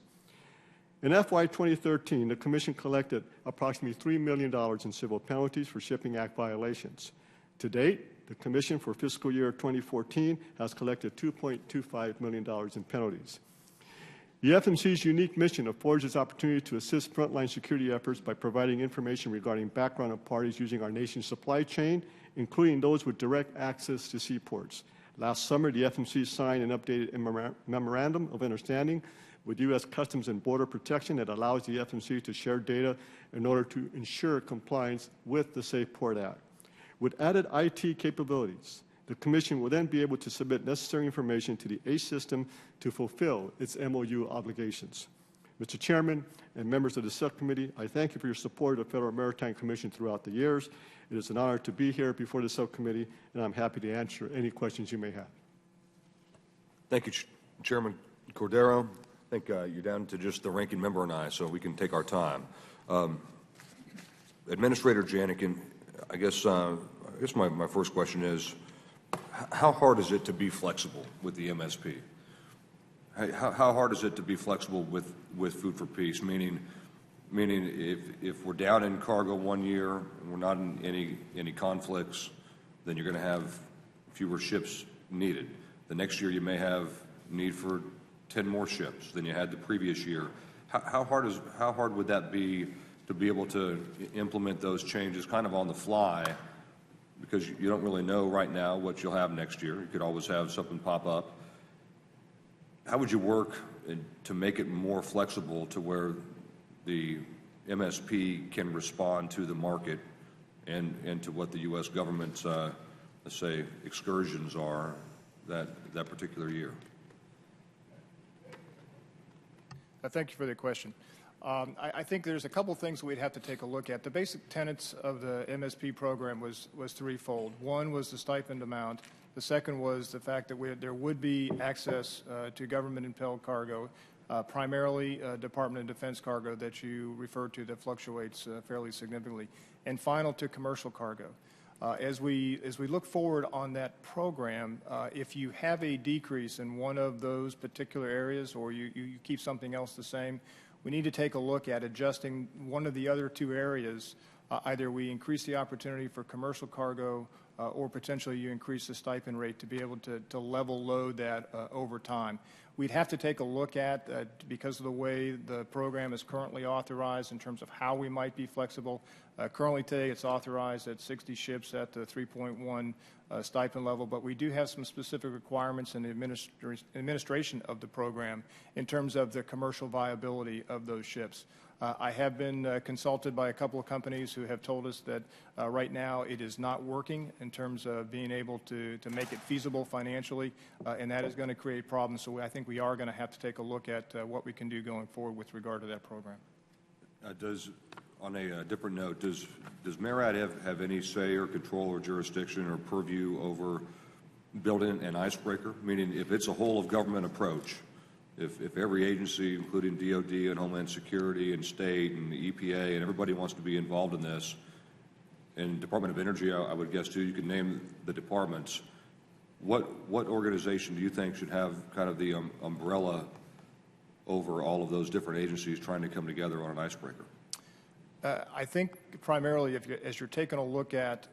In FY 2013, the Commission collected approximately $3 million in civil penalties for Shipping Act violations. To date, the Commission for fiscal year 2014 has collected $2.25 million in penalties. The FMC's unique mission affords its opportunity to assist frontline security efforts by providing information regarding background of parties using our nation's supply chain, including those with direct access to seaports. Last summer, the FMC signed an updated Memorandum of Understanding with U.S. Customs and Border Protection that allows the FMC to share data in order to ensure compliance with the Safe Port Act. With added IT capabilities, The Commission will then be able to submit necessary information to the ACE system to fulfill its MOU obligations. Mr. Chairman and members of the subcommittee, I thank you for your support of the Federal Maritime Commission throughout the years. It is an honor to be here before the subcommittee, and I'm happy to answer any questions you may have. Thank you, Chairman Cordero. I think you're down to just the ranking member and I, so we can take our time. Administrator Janikin, I guess my first question is, how hard is it to be flexible with the MSP? How hard is it to be flexible with Food for Peace? Meaning if we're down in cargo one year and we're not in any conflicts, then you're going to have fewer ships needed. The next year you may have need for 10 more ships than you had the previous year. How hard would that be to be able to implement those changes kind of on the fly, because you don't really know right now what you'll have next year? You could always have something pop up. How would you work to make it more flexible to where the MSP can respond to the market and to what the U.S. government's, let's say, excursions are that particular year? Thank you for the question. I think there's a couple things we'd have to take a look at. The basic tenets of the MSP program was threefold. One was the stipend amount. The second was the fact that there would be access to government-impelled cargo, primarily Department of Defense cargo that you referred to that fluctuates fairly significantly, and final to commercial cargo. As we look forward on that program, if you have a decrease in one of those particular areas or you keep something else the same, we need to take a look at adjusting one of the other two areas. Either we increase the opportunity for commercial cargo or potentially you increase the stipend rate to be able to level load that over time. We'd have to take a look at, because of the way the program is currently authorized in terms of how we might be flexible. Currently today it's authorized at 60 ships at the 3.1 stipend level, but we do have some specific requirements in the administration of the program in terms of the commercial viability of those ships. I have been consulted by a couple of companies who have told us that right now it is not working in terms of being able to make it feasible financially, and that is going to create problems. So I think we are going to have to take a look at what we can do going forward with regard to that program. On a different note, does MARAD have any say or control or jurisdiction or purview over building an icebreaker? Meaning, if it's a whole-of-government approach, if every agency, including DOD and Homeland Security and State and the EPA and everybody wants to be involved in this, and Department of Energy, I would guess too, you could name the departments, what organization do you think should have kind of the umbrella over all of those different agencies trying to come together on an icebreaker? I think primarily, as you're taking a look at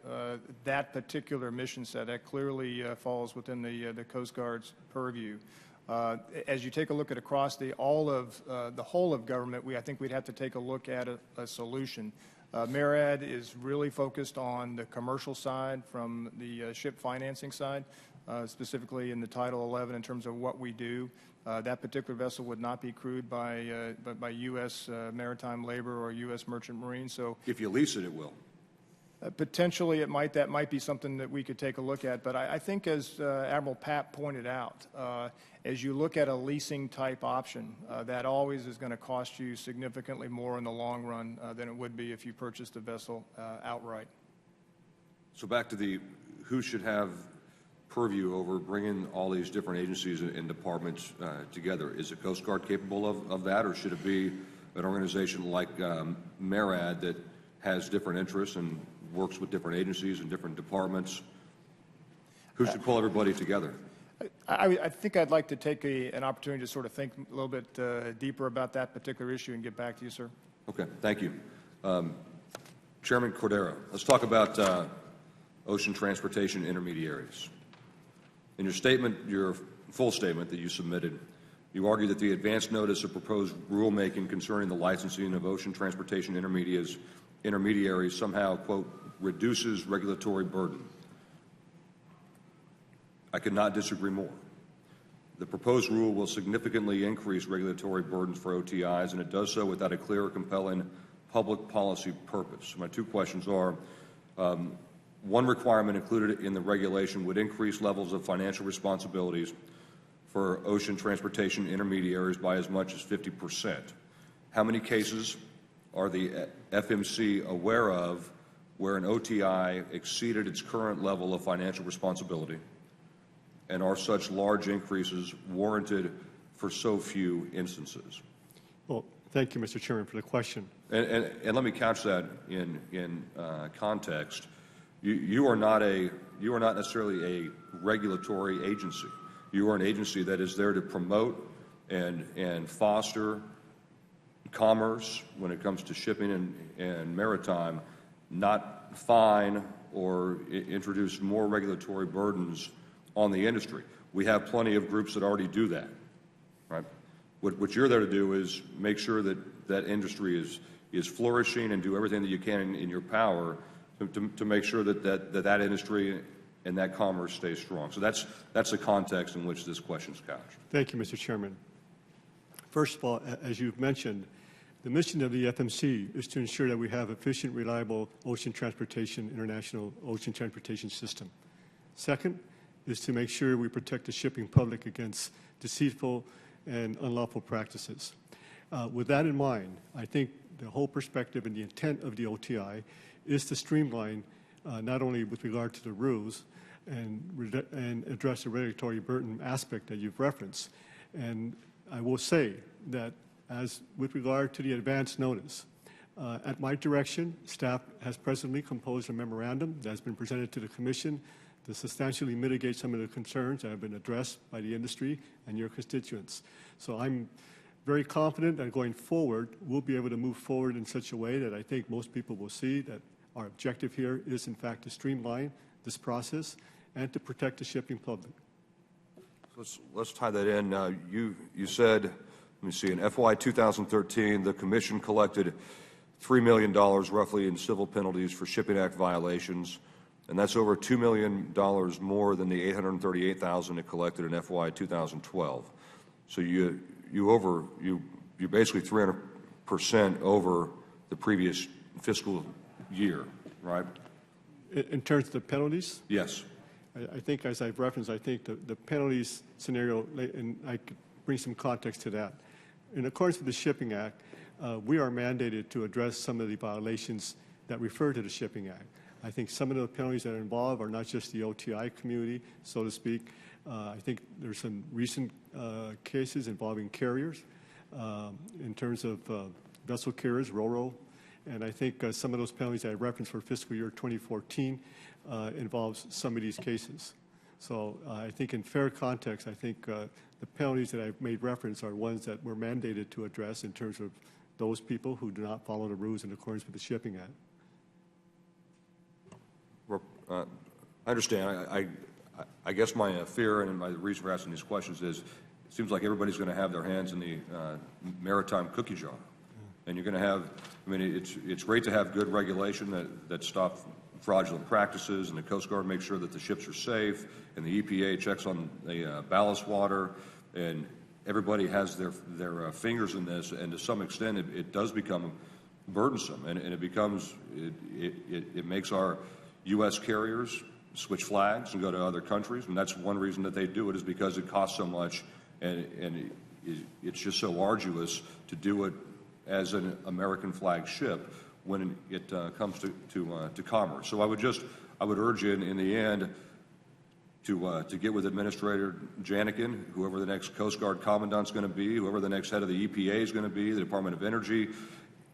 that particular mission set, that clearly falls within the Coast Guard's purview. As you take a look at across the whole of government, I think we'd have to take a look at a solution. MARAD is really focused on the commercial side from the ship financing side, specifically in the Title 11 in terms of what we do. That particular vessel would not be crewed by U.S. maritime labor or U.S. merchant marine. So if you lease it, it will. Potentially, that might be something that we could take a look at. But I think, as Admiral Papp pointed out, as you look at a leasing type option, that always is going to cost you significantly more in the long run than it would be if you purchased a vessel outright. So back to who should have purview over bringing all these different agencies and departments together. Is the Coast Guard capable of that, or should it be an organization like MARAD that has different interests and works with different agencies and different departments? Who should pull everybody together? I think I'd like to take an opportunity to sort of think a little bit deeper about that particular issue and get back to you, sir. Okay, thank you. Chairman Cordero, let's talk about ocean transportation intermediaries. In your statement, your full statement that you submitted, you argue that the advance notice of proposed rulemaking concerning the licensing of ocean transportation intermediaries somehow, quote, reduces regulatory burden. I could not disagree more. The proposed rule will significantly increase regulatory burdens for OTIs, and it does so without a clear, compelling public policy purpose. My two questions are, one requirement included in the regulation would increase levels of financial responsibilities for ocean transportation intermediaries by as much as 50%. How many cases are the FMC aware of where an OTI exceeded its current level of financial responsibility? And are such large increases warranted for so few instances? Well, thank you, Mr. Chairman, for the question. And let me couch that in context. You are not necessarily a regulatory agency. You are an agency that is there to promote and foster commerce when it comes to shipping and maritime, not fine or introduce more regulatory burdens on the industry. We have plenty of groups that already do that, right? What you're there to do is make sure that that industry is flourishing and do everything that you can in your power to make sure that industry and that commerce stays strong. So that's the context in which this question is couched. Thank you, Mr. Chairman. First of all, as you've mentioned, the mission of the FMC is to ensure that we have efficient, reliable international ocean transportation system. Second is to make sure we protect the shipping public against deceitful and unlawful practices. With that in mind, I think the whole perspective and the intent of the OTI is to streamline not only with regard to the rules and address the regulatory burden aspect that you've referenced. And I will say that as with regard to the advance notice, at my direction, staff has presently composed a memorandum that has been presented to the Commission to substantially mitigate some of the concerns that have been addressed by the industry and your constituents. So I'm very confident that going forward, we'll be able to move forward in such a way that I think most people will see that our objective here is, in fact, to streamline this process and to protect the shipping public. Let's tie that in. You said, let me see, in FY 2013, the Commission collected $3 million roughly in civil penalties for Shipping Act violations, and that's over $2 million more than the $838,000 it collected in FY 2012. So you're basically 300% over the previous fiscal year, right? In terms of the penalties? Yes. I think, as I've referenced, I think the penalties scenario, and I could bring some context to that. In accordance with the Shipping Act, we are mandated to address some of the violations that refer to the Shipping Act. I think some of the penalties that are involved are not just the OTI community, so to speak. I think there's some recent cases involving carriers in terms of vessel carriers, RoRo, and I think some of those penalties I referenced for fiscal year 2014 involves some of these cases. So I think in fair context, I think the penalties that I've made reference are ones that we're mandated to address in terms of those people who do not follow the rules in accordance with the Shipping Act. I understand. I guess my fear and my reason for asking these questions is it seems like everybody's going to have their hands in the maritime cookie jar. And you're going to have, I mean, it's great to have good regulation that stop fraudulent practices, and the Coast Guard makes sure that the ships are safe, and the EPA checks on the ballast water, and everybody has their fingers in this, and to some extent it does become burdensome, and it makes our U.S. carriers switch flags and go to other countries, and that's one reason that they do it is because it costs so much, and it's just so arduous to do it as an American flag ship when it comes to commerce. So I would urge you in the end to get with Administrator Janikin, whoever the next Coast Guard Commandant's going to be, whoever the next head of the EPA is going to be, the Department of Energy,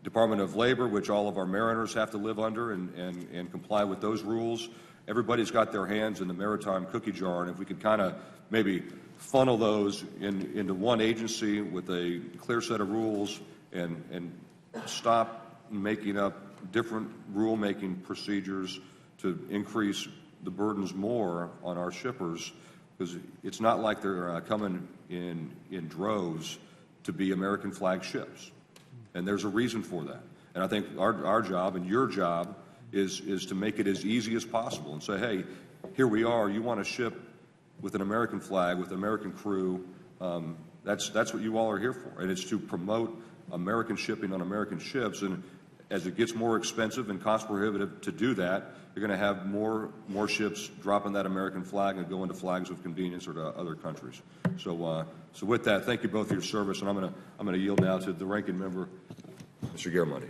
Department of Labor, which all of our mariners have to live under and comply with those rules. Everybody's got their hands in the maritime cookie jar, and if we could kind of maybe funnel those into one agency with a clear set of rules and stop making up different rule-making procedures to increase the burdens more on our shippers, because it's not like they're coming in droves to be American flag ships. And there's a reason for that. And I think our job and your job is to make it as easy as possible and say, hey, here we are, you want to ship with an American flag, with an American crew, that's what you all are here for. And it's to promote American shipping on American ships. And As it gets more expensive and cost prohibitive to do that, you're going to have more ships dropping that American flag and going to flags of convenience or to other countries. So with that, thank you both for your service, and I'm going to yield now to the ranking member, Mr. Garamendi.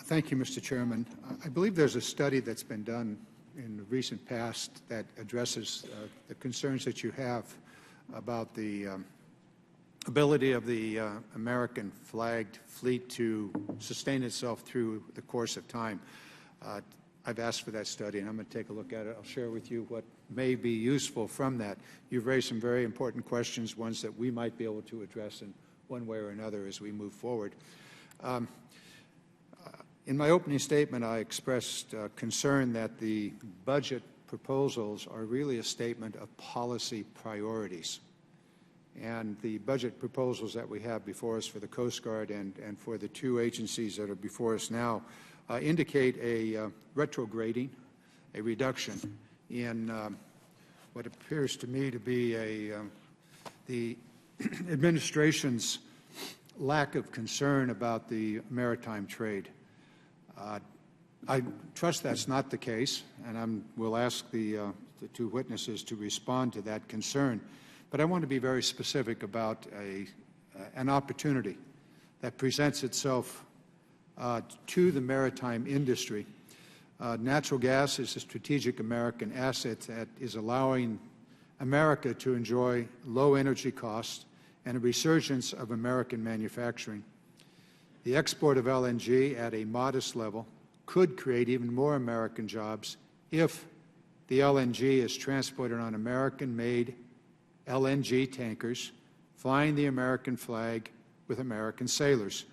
Thank you, Mr. Chairman. I believe there's a study that's been done in the recent past that addresses the concerns that you have about the ability of the American flagged fleet to sustain itself through the course of time. I've asked for that study, and I'm going to take a look at it. I'll share with you what may be useful from that. You've raised some very important questions, ones that we might be able to address in one way or another as we move forward. In my opening statement, I expressed concern that the budget proposals are really a statement of policy priorities. And the budget proposals that we have before us for the Coast Guard and for the two agencies that are before us now indicate a retrograding, a reduction in what appears to me to be the administration's lack of concern about the maritime trade. I trust that's not the case, and we'll ask the two witnesses to respond to that concern. But I want to be very specific about an opportunity that presents itself to the maritime industry. Natural gas is a strategic American asset that is allowing America to enjoy low energy costs and a resurgence of American manufacturing. The export of LNG at a modest level could create even more American jobs if the LNG is transported on American-made LNG tankers flying the American flag with American sailors.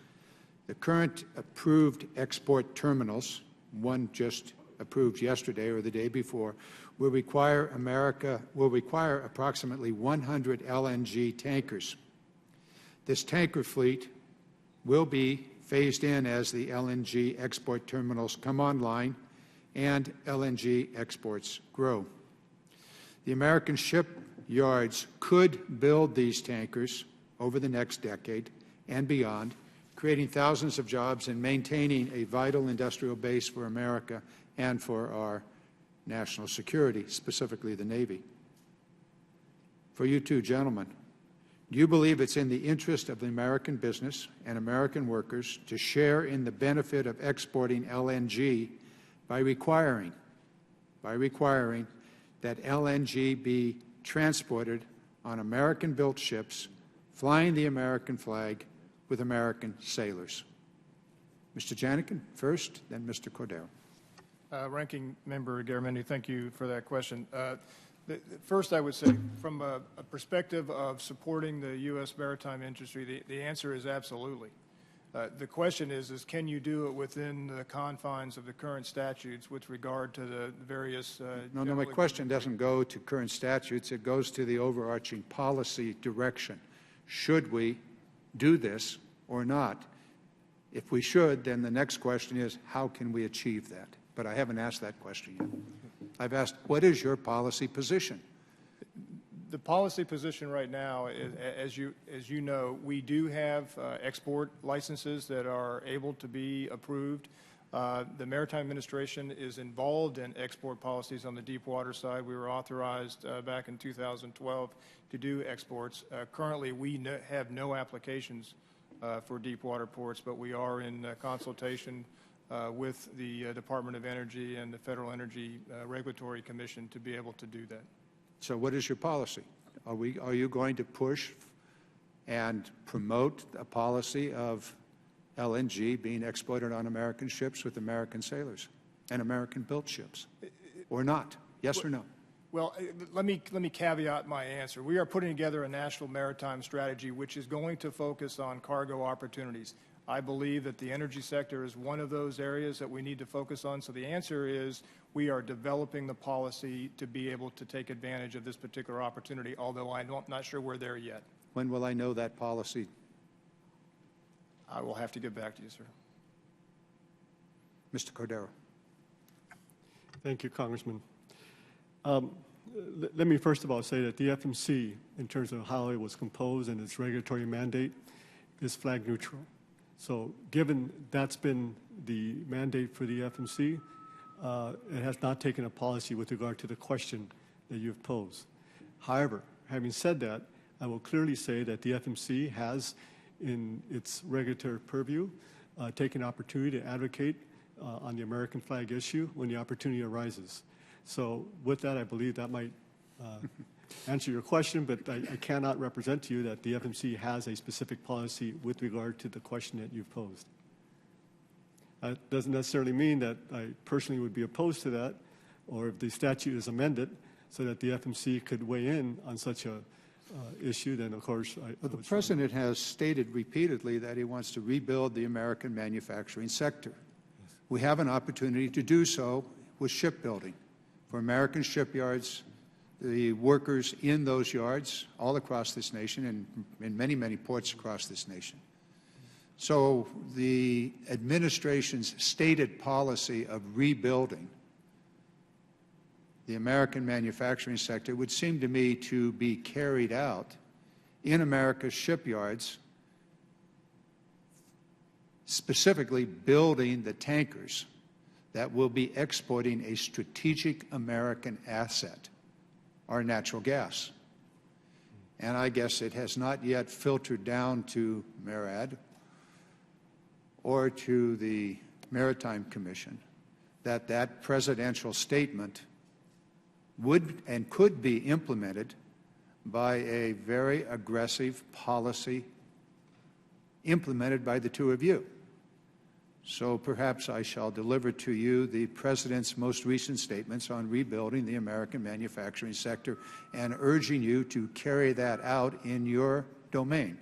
The current approved export terminals, one just approved yesterday or the day before, will require approximately 100 LNG tankers. This tanker fleet will be phased in as the LNG export terminals come online and LNG exports grow. The American shipyards could build these tankers over the next decade and beyond, creating thousands of jobs and maintaining a vital industrial base for America and for our national security, specifically the Navy. For you two gentlemen, do you believe it's in the interest of the American business and American workers to share in the benefit of exporting LNG by requiring that LNG be transported on American-built ships flying the American flag with American sailors? Mr. Janikin first, then Mr. Cordero. Ranking Member Garamendi, thank you for that question. First, I would say, from a perspective of supporting the U.S. maritime industry, the answer is absolutely. The question is can you do it within the confines of the current statutes with regard to the various... No, my question doesn't go to current statutes. It goes to the overarching policy direction. Should we do this or not? If we should, then the next question is, how can we achieve that? But I haven't asked that question yet. I've asked, what is your policy position? The policy position right now, as you know, we do have export licenses that are able to be approved. The Maritime Administration is involved in export policies on the deep water side. We were authorized back in 2012 to do exports. Currently, we have no applications for deep water ports, but we are in consultation with the Department of Energy and the Federal Energy Regulatory Commission to be able to do that. So what is your policy? Are you going to push and promote a policy of LNG being exported on American ships with American sailors and American-built ships, or not? Yes or no? Well, let me caveat my answer. We are putting together a national maritime strategy which is going to focus on cargo opportunities. I believe that the energy sector is one of those areas that we need to focus on. So the answer is we are developing the policy to be able to take advantage of this particular opportunity, although I'm not sure we're there yet. When will I know that policy? I will have to get back to you, sir. Mr. Cordero. Thank you, Congressman. Let me first of all say that the FMC, in terms of how it was composed and its regulatory mandate, is flag neutral. So given that's been the mandate for the FMC, it has not taken a policy with regard to the question that you've posed. However, having said that, I will clearly say that the FMC has, in its regulatory purview, taken opportunity to advocate on the American flag issue when the opportunity arises. So with that, I believe that might answer your question, but I cannot represent to you that the FMC has a specific policy with regard to the question that you've posed. That doesn't necessarily mean that I personally would be opposed to that, or if the statute is amended so that the FMC could weigh in on such a issue, then of course Well, the President has stated repeatedly that he wants to rebuild the American manufacturing sector. We have an opportunity to do so with shipbuilding. For American shipyards, the workers in those yards all across this nation and in many, many ports across this nation. So the administration's stated policy of rebuilding the American manufacturing sector would seem to me to be carried out in America's shipyards, specifically building the tankers that will be exporting a strategic American asset, our natural gas. And I guess it has not yet filtered down to MARAD or to the Maritime Commission that that presidential statement would and could be implemented by a very aggressive policy implemented by the two of you. So perhaps I shall deliver to you the President's most recent statements on rebuilding the American manufacturing sector and urging you to carry that out in your domain.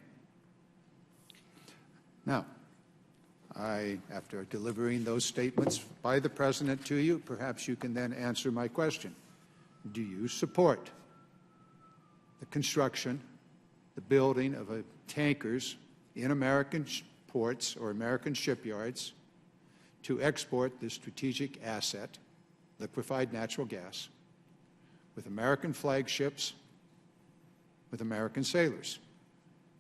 Now, after delivering those statements by the President to you, perhaps you can then answer my question. Do you support the construction, the building of tankers in American ports or American shipyards to export the strategic asset, liquefied natural gas, with American flagships, with American sailors?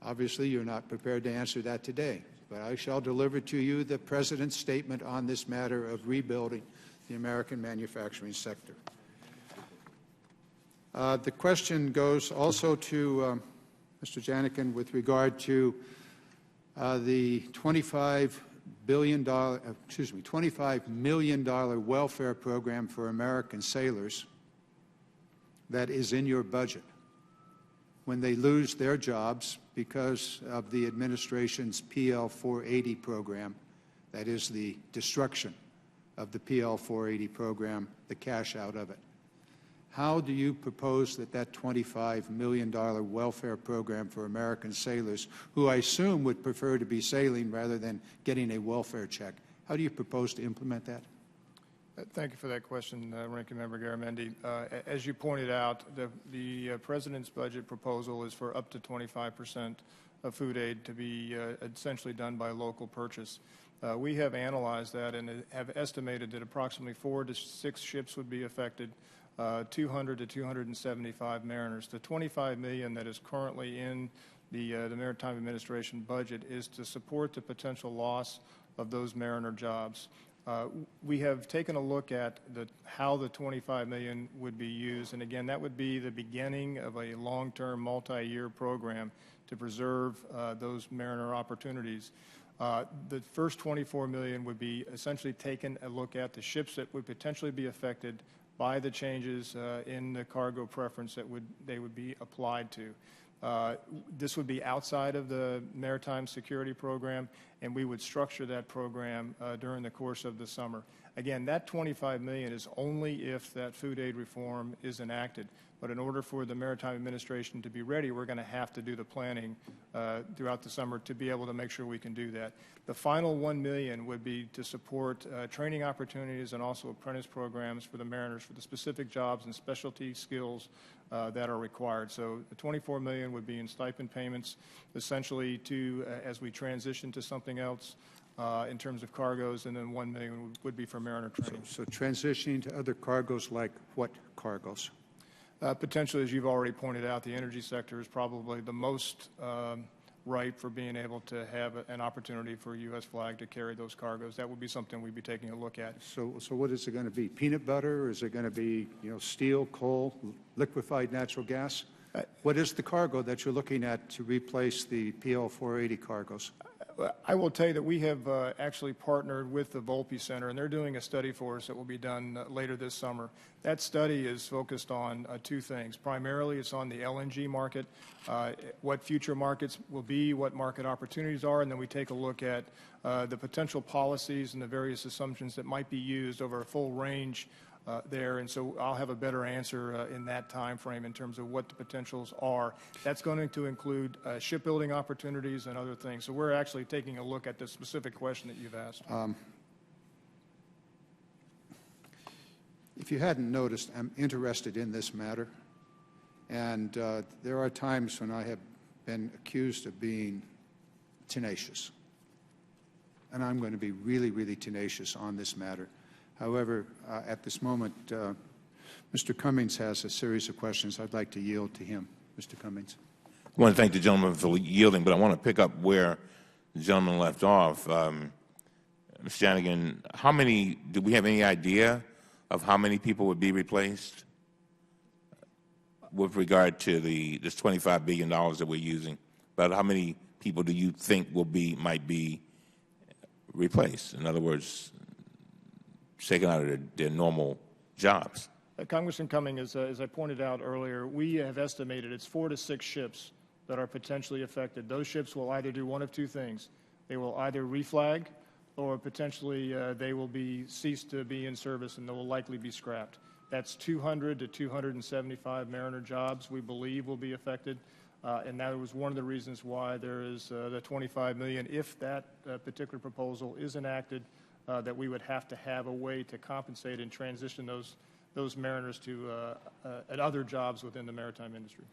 Obviously, you're not prepared to answer that today, but I shall deliver to you the President's statement on this matter of rebuilding the American manufacturing sector. The question goes also to Mr. Janikin with regard to the $25 million welfare program for American sailors that is in your budget when they lose their jobs because of the administration's PL 480 program, that is the destruction of the PL 480 program, the cash out of it. How do you propose that that $25 million welfare program for American sailors, who I assume would prefer to be sailing rather than getting a welfare check, how do you propose to implement that? Thank you for that question, Ranking Member Garamendi. As you pointed out, the President's budget proposal is for up to 25% of food aid to be essentially done by local purchase. We have analyzed that and have estimated that approximately 4 to 6 ships would be affected, 200 to 275 mariners. The $25 million that is currently in the Maritime Administration budget is to support the potential loss of those mariner jobs. We have taken a look at how the $25 million would be used, and again, that would be the beginning of a long-term, multi-year program to preserve those mariner opportunities. The first $24 million would be essentially taking a look at the ships that would potentially be affected by the changes in the cargo preference that they would be applied to. This would be outside of the Maritime Security Program, and we would structure that program during the course of the summer. Again, that $25 million is only if that food aid reform is enacted. But in order for the Maritime Administration to be ready, we're going to have to do the planning throughout the summer to be able to make sure we can do that. The final $1 million would be to support training opportunities and also apprentice programs for the mariners for the specific jobs and specialty skills that are required. So the $24 million would be in stipend payments, essentially to as we transition to something else in terms of cargoes, and then $1 million would be for mariner training. So transitioning to other cargoes like what cargoes? Potentially, as you've already pointed out, the energy sector is probably the most ripe for being able to have an opportunity for a U.S. flag to carry those cargoes. That would be something we'd be taking a look at. So what is it going to be? Peanut butter? Or is it going to be, steel, coal, liquefied natural gas? What is the cargo that you're looking at to replace the PL-480 cargoes? I will tell you that we have actually partnered with the Volpe Center, and they're doing a study for us that will be done later this summer. That study is focused on two things. Primarily, it's on the LNG market, what future markets will be, what market opportunities are, and then we take a look at the potential policies and the various assumptions that might be used over a full range there, and so I'll have a better answer in that time frame in terms of what the potentials are. That's going to include shipbuilding opportunities and other things. So we're actually taking a look at the specific question that you've asked. If you hadn't noticed, I'm interested in this matter, and there are times when I have been accused of being tenacious, and I'm going to be really, really tenacious on this matter. However, at this moment, Mr. Cummings has a series of questions. I'd like to yield to him. Mr. Cummings. I want to thank the gentleman for yielding, but I want to pick up where the gentleman left off. Mr. Janigan, do we have any idea of how many people would be replaced with regard to this $25 billion that we're using? About how many people do you think might be replaced? In other words, taken out of their normal jobs. Congressman Cummings, as I pointed out earlier, we have estimated it's 4 to 6 ships that are potentially affected. Those ships will either do one of two things. They will either reflag or potentially they will cease to be in service and they will likely be scrapped. That's 200 to 275 Mariner jobs we believe will be affected. And that was one of the reasons why there is the $25 million. If that particular proposal is enacted, that we would have to have a way to compensate and transition those mariners to other jobs within the maritime industry.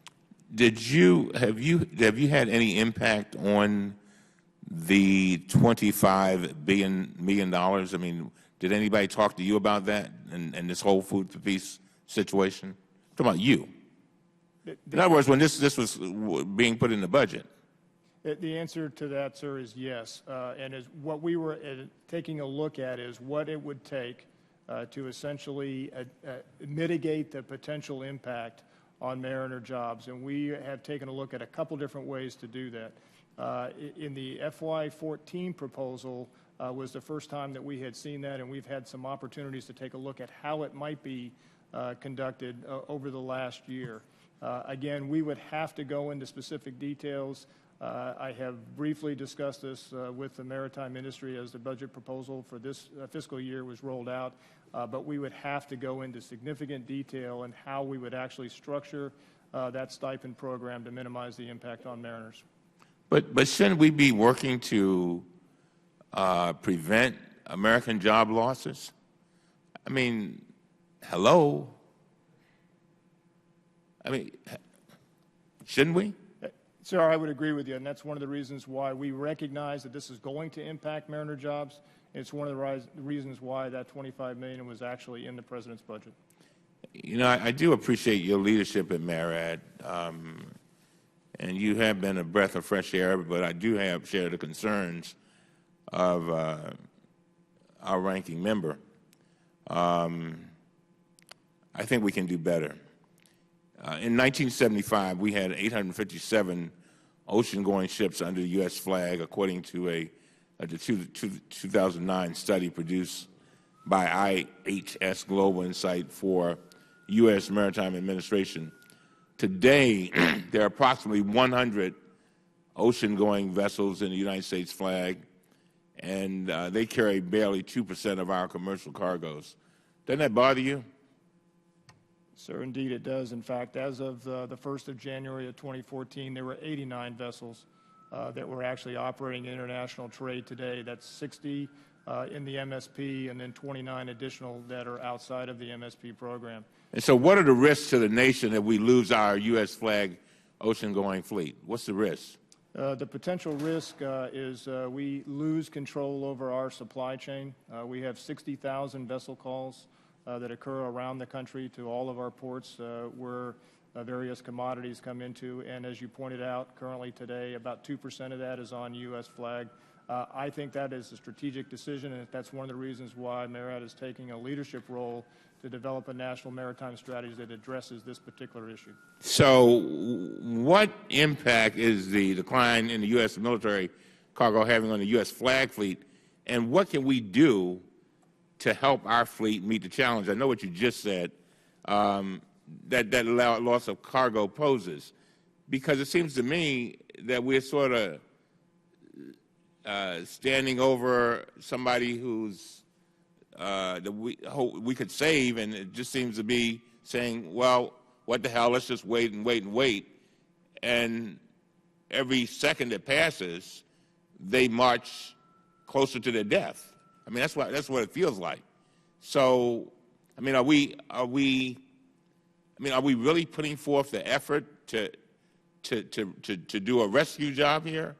Have you had any impact on the $25 million? I mean, did anybody talk to you about that and this whole food for peace situation? I'm talking about you. In other words, when this was being put in the budget. The answer to that, sir, is yes. And what we were taking a look at is what it would take to essentially mitigate the potential impact on Mariner jobs. And we have taken a look at a couple different ways to do that. In the FY14 proposal was the first time that we had seen that, and we've had some opportunities to take a look at how it might be conducted over the last year. Again, we would have to go into specific details. I have briefly discussed this with the maritime industry as the budget proposal for this fiscal year was rolled out, but we would have to go into significant detail in how we would actually structure that stipend program to minimize the impact on mariners. But shouldn't we be working to prevent American job losses? I mean, hello? I mean, shouldn't we? Sir, I would agree with you, and that's one of the reasons why we recognize that this is going to impact Mariner jobs. It's one of the reasons why that $25 million was actually in the President's budget. You know, I do appreciate your leadership at MARAD, and you have been a breath of fresh air, but I do share the concerns of our ranking member. I think we can do better. In 1975, we had 857 ocean-going ships under the U.S. flag, according to the 2009 study produced by IHS Global Insight for U.S. Maritime Administration. Today, there are approximately 100 ocean-going vessels in the United States flag, and they carry barely 2% of our commercial cargoes. Doesn't that bother you? Sir, indeed it does. In fact, as of the 1st of January of 2014, there were 89 vessels that were actually operating international trade today. That's 60 in the MSP and then 29 additional that are outside of the MSP program. And so what are the risks to the nation if we lose our U.S. flag ocean-going fleet? What's the risk? The potential risk is we lose control over our supply chain. We have 60,000 vessel calls that occur around the country to all of our ports. We're various commodities come into. And as you pointed out, currently today, about 2% of that is on U.S. flag. I think that is a strategic decision, and that's one of the reasons why MARAD is taking a leadership role to develop a national maritime strategy that addresses this particular issue. So what impact is the decline in the U.S. military cargo having on the U.S. flag fleet, and what can we do to help our fleet meet the challenge? I know what you just said, that loss of cargo poses, because it seems to me that we're sort of standing over somebody who's that we could save, and it just seems to be saying, well, what the hell, let's just wait and wait and wait. And every second that passes, they march closer to their death. I mean, that's what it feels like. So, I mean, are we really putting forth the effort to do a rescue job here,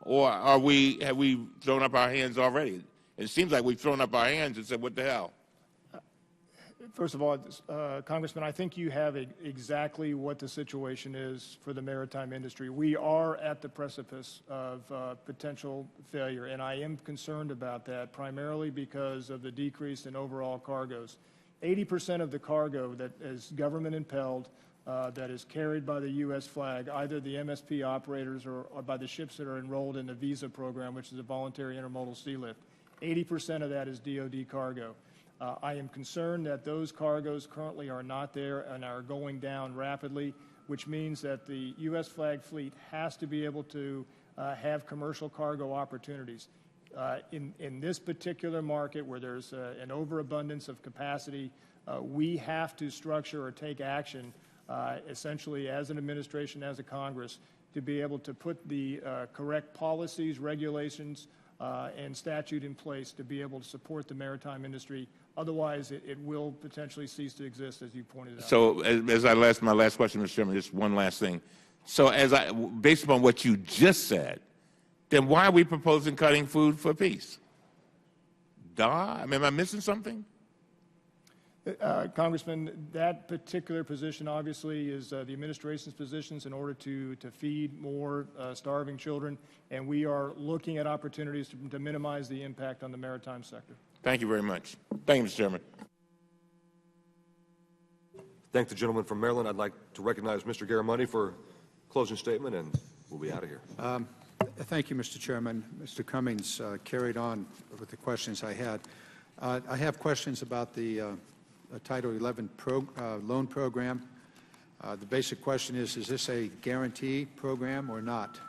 or have we thrown up our hands already? It seems like we've thrown up our hands and said, what the hell? First of all, Congressman, I think you have exactly what the situation is for the maritime industry. We are at the precipice of potential failure, and I am concerned about that, primarily because of the decrease in overall cargoes. 80% of the cargo that is government-impelled, that is carried by the U.S. flag, either the MSP operators or by the ships that are enrolled in the VISA program, which is a voluntary intermodal sea lift, 80% of that is DOD cargo. I am concerned that those cargoes currently are not there and are going down rapidly, which means that the U.S. flag fleet has to be able to have commercial cargo opportunities. In this particular market where there's an overabundance of capacity, we have to structure or take action, essentially as an administration, as a Congress, to be able to put the correct policies, regulations, and statute in place to be able to support the maritime industry. Otherwise, it will potentially cease to exist, as you pointed out. So, my last question, Mr. Chairman, just one last thing. So, based upon what you just said, then why are we proposing cutting food for peace? I mean, am I missing something? Congressman, that particular position obviously is the administration's positions in order to feed more starving children, and we are looking at opportunities to minimize the impact on the maritime sector. Thank you very much. Thank you, Mr. Chairman. Thank the gentleman from Maryland. I'd like to recognize Mr. Garamendi for closing statement, and we'll be out of here. Thank you, Mr. Chairman. Mr. Cummings carried on with the questions I had. I have questions about the Title 11 loan program. The basic question is this a guarantee program or not?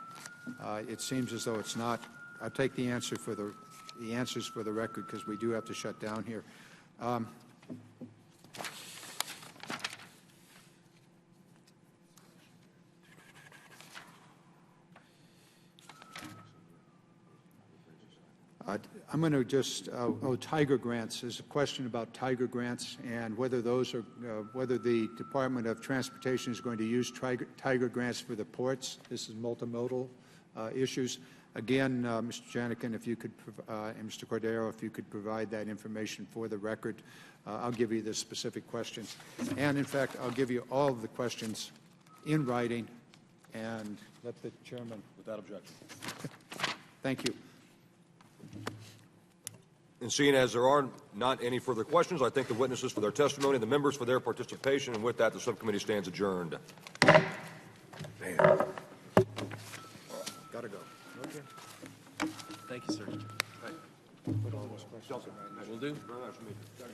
It seems as though it's not. I'll take the answers for the record because we do have to shut down here. I'm going to just, Tiger grants. There's a question about Tiger grants and whether those are, whether the Department of Transportation is going to use Tiger grants for the ports. This is multimodal issues. Again, Mr. Janikin, if you could, and Mr. Cordero, if you could provide that information for the record, I'll give you the specific questions. And in fact, I'll give you all of the questions in writing and let the chairman. Without objection. Thank you. And seeing as there are not any further questions, I thank the witnesses for their testimony, the members for their participation, and with that, the subcommittee stands adjourned. Man. Gotta go. Okay. Thank you, sir. Put all those questions in. Will do. Very nice to meet you.